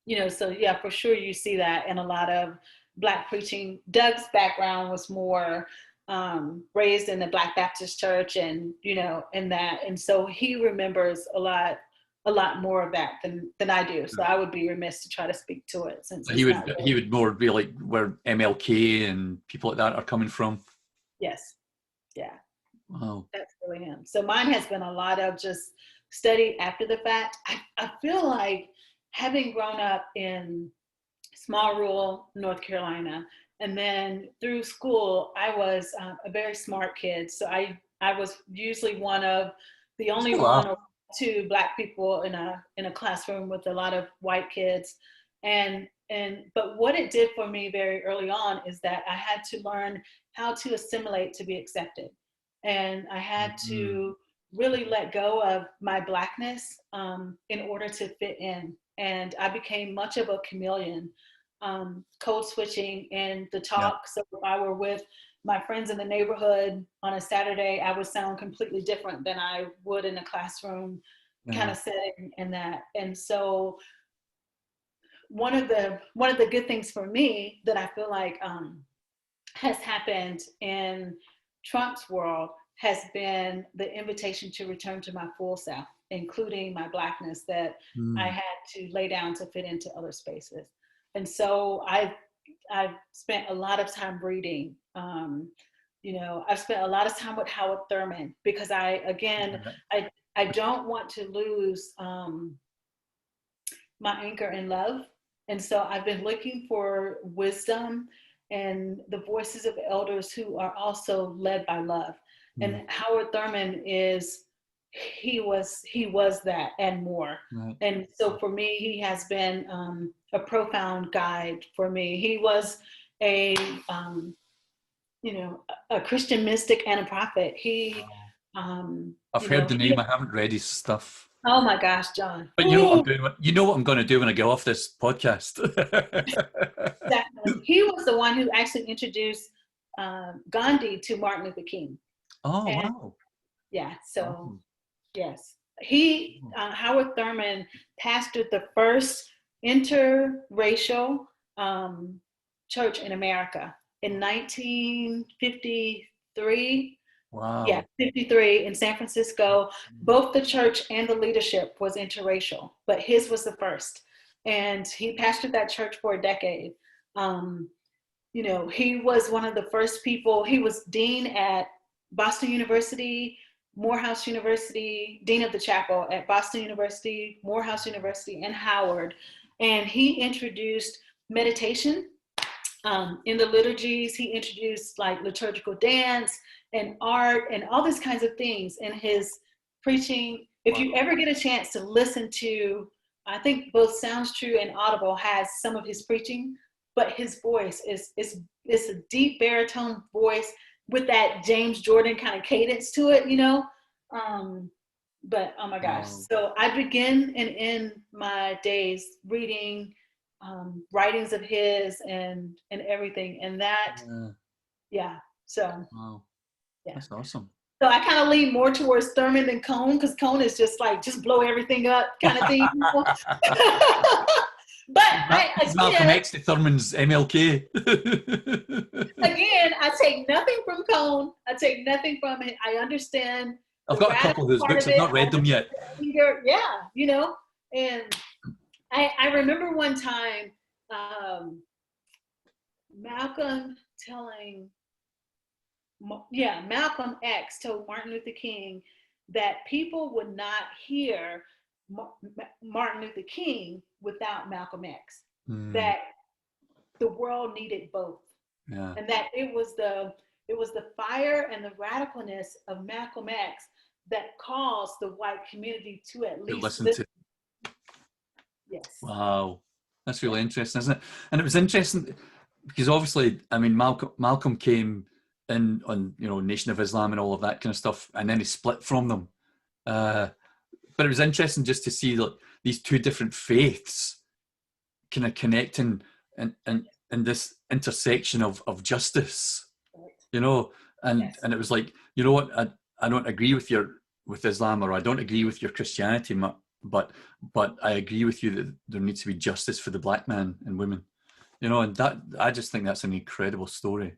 you know, so yeah, for sure you see that in a lot of Black preaching. Doug's background was more raised in the Black Baptist church, and you know, and so he remembers a lot more of that than I do. So I would be remiss to try to speak to it, since So it's not he really. would more be like where MLK and people like that are coming from. Yes, yeah. Wow. That's really him. So mine has been a lot of just study after the fact. I feel like, having grown up in small rural North Carolina, and then through school, I was a very smart kid. So I was usually one of the only Still one are. or two Black people in a classroom with a lot of white kids. But what it did for me very early on is that I had to learn how to assimilate to be accepted. And I had Mm-hmm. to really let go of my Blackness in order to fit in. And I became much of a chameleon, code switching in the Yeah. talk. So if I were with my friends in the neighborhood on a Saturday, I would sound completely different than I would in a classroom kind Yeah. of setting and that. And so one of the good things for me that I feel like has happened in Trump's world has been the invitation to return to my full self, including my Blackness that I Mm. had to lay down to fit into other spaces. And so I've spent a lot of time reading. You know, I've spent a lot of time with Howard Thurman, because I don't want to lose my anchor in love. And so I've been looking for wisdom and the voices of elders who are also led by love. Mm. And Howard Thurman he was that and more. Right. And so for me, he has been a profound guide for me. He was a you know, a Christian mystic and a prophet. He I've you heard know, the name. I haven't read his stuff. Oh my gosh, John. But you know what I'm Ooh, doing. You know what I'm going to do when I get off this podcast. definitely. He was the one who actually introduced Gandhi to Martin Luther King. Oh And wow! yeah, so Awesome. yes. He, Howard Thurman, pastored the first interracial church in America in 1953. Yeah, Wow. 53 in San Francisco. Both the church and the leadership was interracial, but his was the first. And he pastored that church for a decade. Um, he was one of the first people. He was dean at Boston University, Morehouse University, dean of the chapel at Boston University, Morehouse University, and Howard. And he introduced meditation in the liturgies. He introduced like liturgical dance and art and all these kinds of things in his preaching. If you Wow. ever get a chance to listen to, I think both Sounds True and Audible has some of his preaching, but his voice is a deep baritone voice with that James Jordan kind of cadence to it. Um, but oh my gosh. Wow. So I begin and end my days reading writings of his and everything. And that, Yeah. yeah. So Wow. yeah. That's awesome. So I kind of lean more towards Thurman than Cone, because Cone is just like just blow everything up kind of thing. But He's Malcolm X to Thurman's MLK. again, I take nothing from Cone. I take nothing from it. I understand I've the got a couple of radical his part books. of I've it. not I read them understand yet. the anger. Yeah. And I remember one time Malcolm telling, Malcolm X told Martin Luther King that people would not hear Martin Luther King without Malcolm X. Mm, That the world needed both, yeah. and that it was the fire and the radicalness of Malcolm X that caused the white community to at To least listen to. listen. Yes. Wow. That's Yeah. really interesting, isn't it? And it was interesting because obviously, I mean, Malcolm came in on Nation of Islam and all of that kind of stuff, and then he split from them. Uh, but it was interesting just to see like these two different faiths kind of connecting and this intersection of justice, Right. you know, and Yes. and it was like, you know what, I don't agree with Islam, or I don't agree with your Christianity, but I agree with you that there needs to be justice for the black man and women, and that I just think that's an incredible story.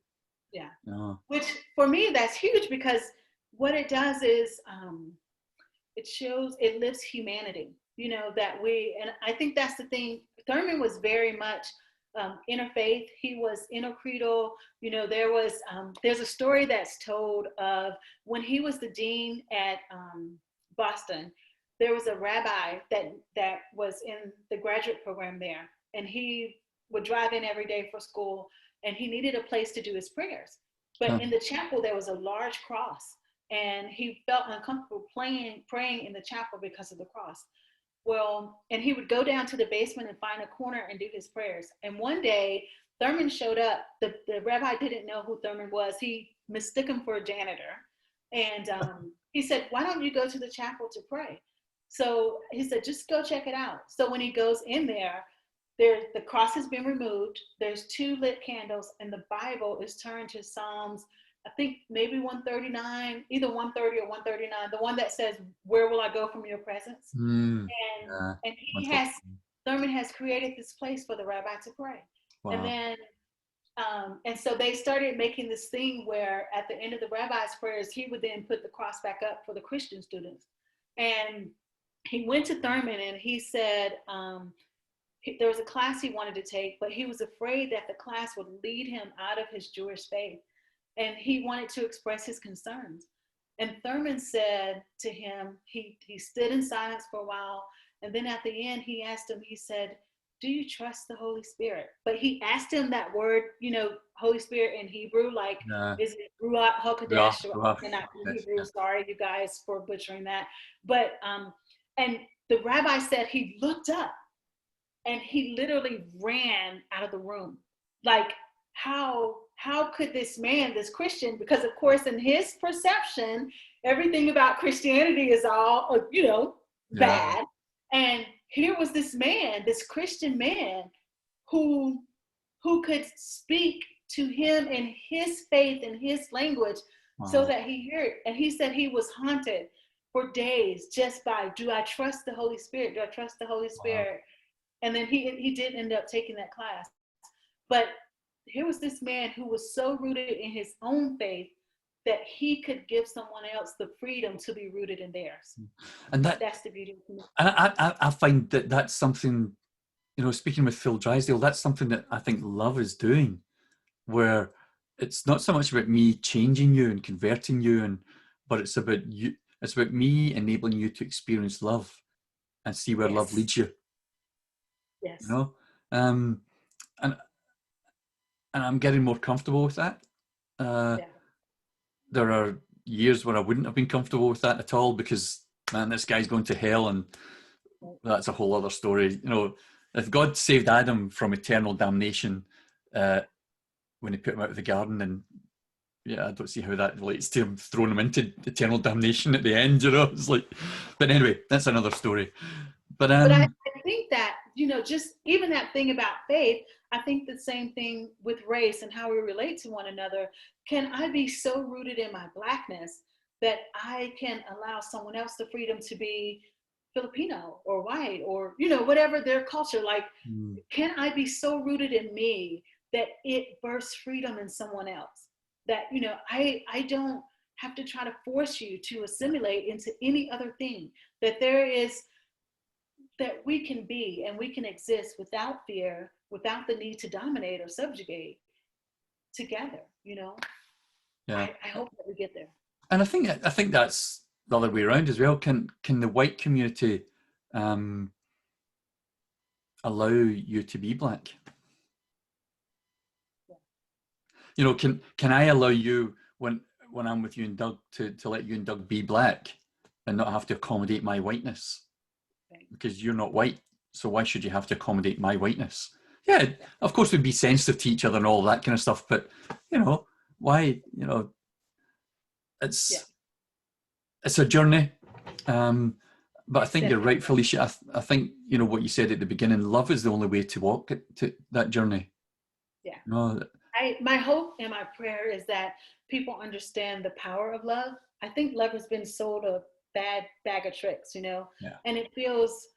Yeah. Yeah. Which for me, that's huge, because what it does is it lifts humanity, that and I think that's the thing. Thurman was very much interfaith. He was intercreedal. There's a story that's told of when he was the dean at Boston. There was a rabbi that was in the graduate program there, and he would drive in every day for school, and he needed a place to do his prayers. But Huh. in the chapel, there was a large cross, and he felt uncomfortable praying in the chapel because of the cross. Well, and he would go down to the basement and find a corner and do his prayers. And one day, Thurman showed up. The rabbi didn't know who Thurman was. He mistook him for a janitor. And he said, "Why don't you go to the chapel to pray?" So he said, "Just go check it out." So when he goes in there, the cross has been removed. There's two lit candles, and the Bible is turned to Psalms, I think maybe 139, either 130 or 139, the one that says, "Where will I go from your presence?" Mm, And yeah. and Wonderful. Thurman has created this place for the rabbi to pray. And Wow. then and so they started making this thing where at the end of the rabbi's prayers, he would then put the cross back up for the Christian students. And he went to Thurman and he said, there was a class he wanted to take, but he was afraid that the class would lead him out of his Jewish faith. And he wanted to express his concerns. And Thurman said to him, he stood in silence for a while. And then at the end, he asked him, he said, "Do you trust the Holy Spirit?" But he asked him that word, Holy Spirit in Hebrew, like, Yeah. is it Ruach Rough, HaKodesh? I rough. cannot do Yes, Hebrew. yeah. Sorry, you guys, for butchering that. But, and the rabbi said he looked up and he literally ran out of the room. Like, how could this man, this Christian, because of course in his perception, everything about Christianity is all, bad. And here was this man, this Christian man, who could speak to him in his faith and his language, so that he heard. And he said he was haunted for days just by, do I trust the Holy Spirit? Do I trust the Holy Spirit? And then he did end up taking that class. But here was this man who was so rooted in his own faith that he could give someone else the freedom to be rooted in theirs. And that's the beauty of it. And I find that that's something, you know, speaking with Phil Drysdale, that's something that I think love is doing, where it's not so much about me changing you and converting you, but it's about you. It's about me enabling you to experience love and see where love leads you. Yes. You know, and I'm getting more comfortable with that. There are years where I wouldn't have been comfortable with that at all, because, man, this guy's going to hell, and that's a whole other story. You know, if God saved Adam from eternal damnation when he put him out of the garden, then yeah, I don't see how that relates to him throwing him into eternal damnation at the end. You know, it's like, but anyway, that's another story. But I think that, you know, just even that thing about faith, I think the same thing with race and how we relate to one another. Can I be so rooted in my Blackness that I can allow someone else the freedom to be Filipino or white or, you know, whatever their culture, like, can I be so rooted in me that it bursts freedom in someone else? That, you know, I don't have to try to force you to assimilate into any other thing, that there is, that we can be and we can exist without fear, without the need to dominate or subjugate, together, you know? yeah, I hope that we get there. And I think that's the other way around as well. Can the white community allow you to be Black? Yeah. You know, can I allow you, when I'm with you and Doug, to let you and Doug be Black and not have to accommodate my whiteness? Right. Because you're not white, so why should you have to accommodate my whiteness? Yeah, of course we'd be sensitive to each other and all that kind of stuff, but, you know, why, you know, it's a journey. But I think you're right, Felicia. I think, you know, what you said at the beginning, love is the only way to walk to that journey. Yeah. No. My hope and my prayer is that people understand the power of love. I think love has been sold a bad bag of tricks, you know, and it feels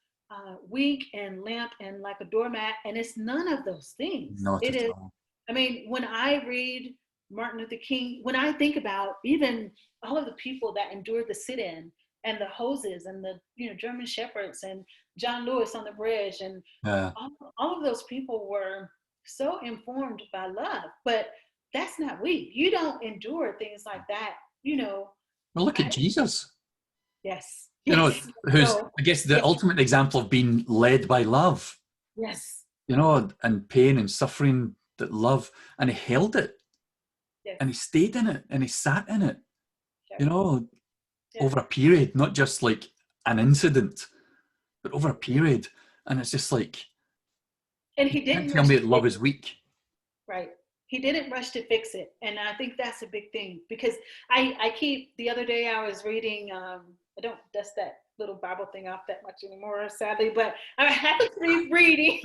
weak and limp and like a doormat, and it's none of those things. Not at all. I mean, when I read Martin Luther King, when I think about even all of the people that endured the sit-in and the hoses and the, you know, German shepherds and John Lewis on the bridge, and all of those people were so informed by love. But that's not we. You don't endure things like that, you know. Well, look at Jesus. Yes. You know, who's, I guess, the ultimate example of being led by love. Yes. You know, and pain and suffering, that love, and he held it. Yes. And he stayed in it, and he sat in it. Sure. You know, over a period, not just like an incident, but over a period. And it's just like, and he didn't tell me that love is weak. Right. He didn't rush to fix it. And I think that's a big thing, because I keep, the other day I was reading, I don't dust that little Bible thing off that much anymore, sadly, but I happen to be reading,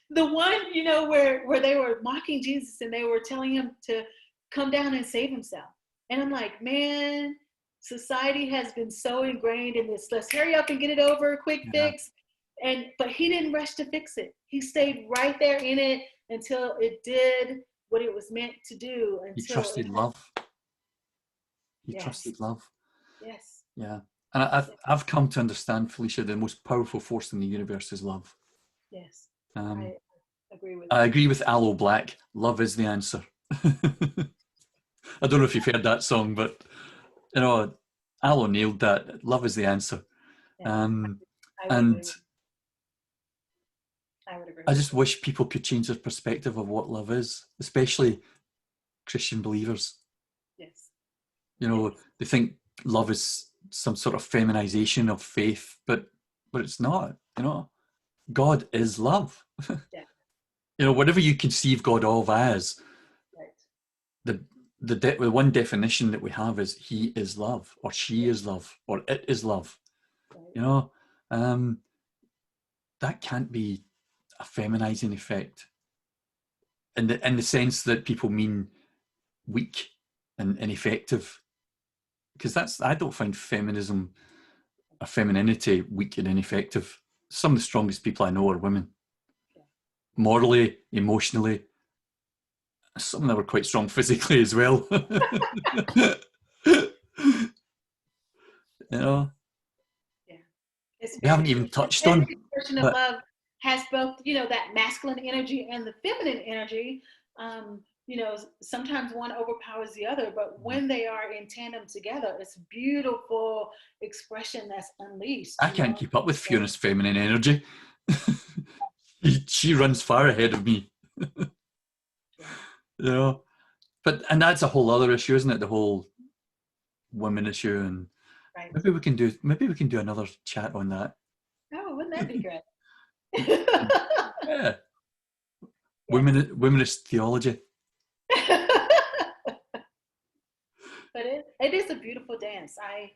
the one, you know, where they were mocking Jesus and they were telling him to come down and save himself. And I'm like, man, society has been so ingrained in this, let's hurry up and get it over, quick fix. But he didn't rush to fix it. He stayed right there in it until it did what it was meant to do. He trusted love. He trusted love. Yes. Yeah. And I've come to understand, Felicia, the most powerful force in the universe is love. Yes. I agree with I agree with Aloe Black. Love is the answer. I don't know if you've heard that song, but, you know, Aloe nailed that. Love is the answer. Yeah. I would agree. I just wish people could change their perspective of what love is, especially Christian believers. Yes. You know, they think love is some sort of feminization of faith, but it's not. You know, God is love. Yeah. You know, whatever you conceive God of as, the the one definition that we have is he is love, or she is love, or it is love. Right. You know, that can't be a feminizing effect in the sense that people mean weak and ineffective. Because I don't find feminism or femininity weak and ineffective. Some of the strongest people I know are women. Morally, emotionally, some of them were quite strong physically as well. You know, Yeah. It's we haven't very even true. touched on, Every expression of but love has both, that masculine energy and the feminine energy. Sometimes one overpowers the other, but when they are in tandem together, it's a beautiful expression that's unleashed. I can't keep up with Fiona's feminine energy. She runs far ahead of me. You know, and that's a whole other issue, isn't it? The whole women issue, and Right. maybe we can do another chat on that. Oh, wouldn't that be great? Yeah, womanist theology. But it is a beautiful dance. I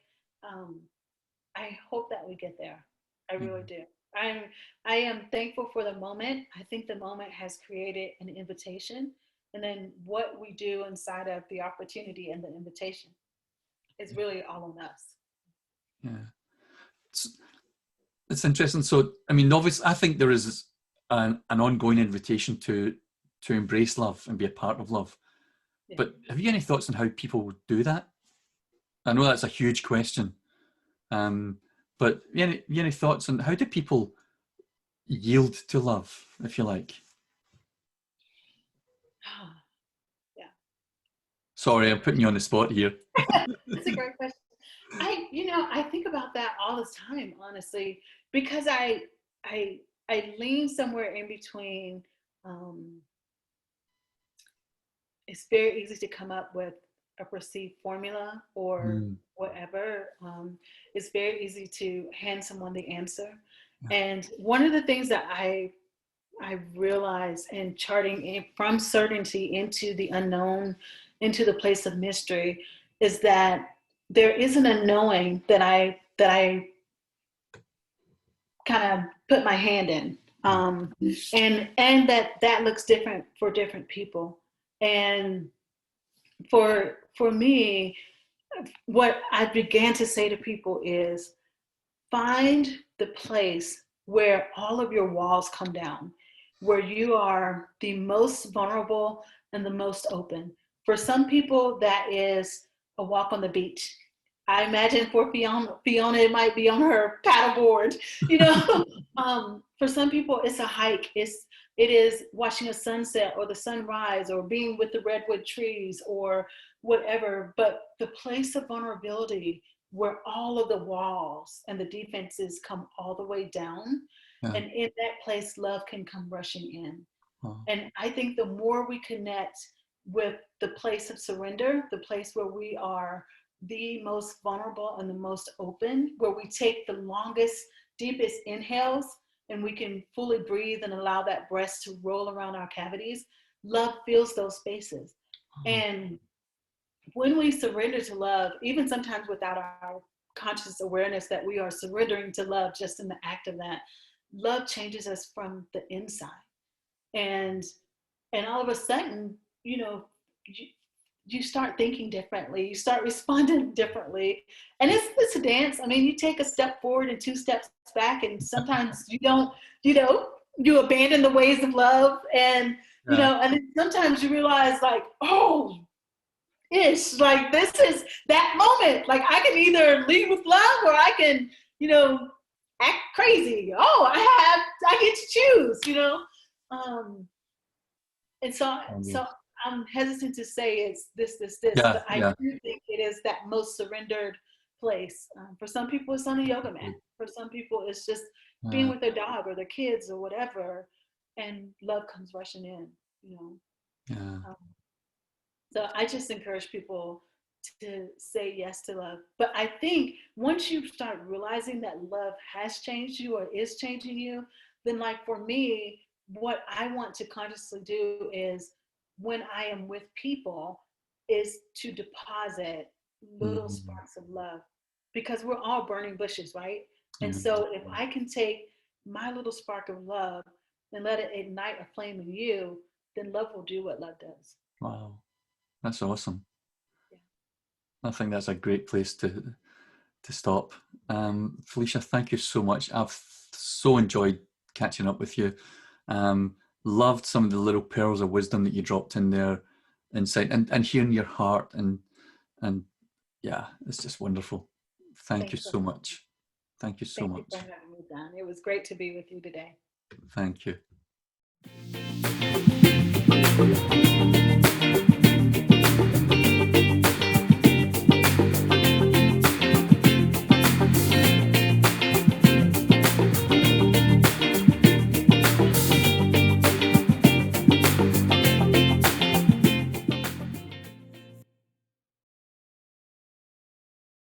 hope that we get there. I really do. I am thankful for the moment. I think the moment has created an invitation, and then what we do inside of the opportunity and the invitation is really all on us. Yeah, it's interesting. So, I mean, obviously, I think there is an ongoing invitation to embrace love and be a part of love. Yeah. But have you any thoughts on how people do that? I know that's a huge question, but any thoughts on how do people yield to love, if you like? Yeah. Sorry, I'm putting you on the spot here. That's a great question. I think about that all the time, honestly, because I lean somewhere in between. It's very easy to come up with a perceived formula or whatever. It's very easy to hand someone the answer. And one of the things that I realized in charting from certainty into the unknown, into the place of mystery, is that there isn't a knowing that I kind of put my hand in, and that looks different for different people. And for me, what I began to say to people is find the place where all of your walls come down, where you are the most vulnerable and the most open. For some people, that is a walk on the beach. I imagine for Fiona, it might be on her paddleboard. For some people, it's a hike. It is watching a sunset or the sunrise or being with the redwood trees or whatever. But the place of vulnerability where all of the walls and the defenses come all the way down. Yeah. And in that place, love can come rushing in. Oh. And I think the more we connect with the place of surrender, the place where we are the most vulnerable and the most open, where we take the longest, deepest inhales and we can fully breathe and allow that breath to roll around our cavities, love fills those spaces. Oh. And when we surrender to love, even sometimes without our conscious awareness that we are surrendering to love, just in the act of that, love changes us from the inside. And all of a sudden, you start thinking differently, you start responding differently. And it's a dance. I mean, you take a step forward and 2 steps back, and sometimes you abandon the ways of love. And, and then sometimes you realize like, oh, ish, like this is that moment. Like I can either lead with love or I can, act crazy. Oh, I get to choose, and so I'm hesitant to say it's this, but I do think it is that most surrendered place. For some people, it's on a yoga mat. For some people, it's just being with their dog or their kids or whatever, and love comes rushing in. So I just encourage people to say yes to love. But I think once you start realizing that love has changed you or is changing you, then like for me, what I want to consciously do is when I am with people, is to deposit little sparks of love, because we're all burning bushes, right? And so if I can take my little spark of love and let it ignite a flame in you, then love will do what love does. Wow, that's awesome. Yeah. I think that's a great place to stop. Felicia, thank you so much. I've so enjoyed catching up with you. Loved some of the little pearls of wisdom that you dropped in there, insight, and hearing your heart, and yeah, it's just wonderful. Thank you Thanks so so much. much. Thank you so Thank you for much. having me, Don. It was great to be with you today. Thank you.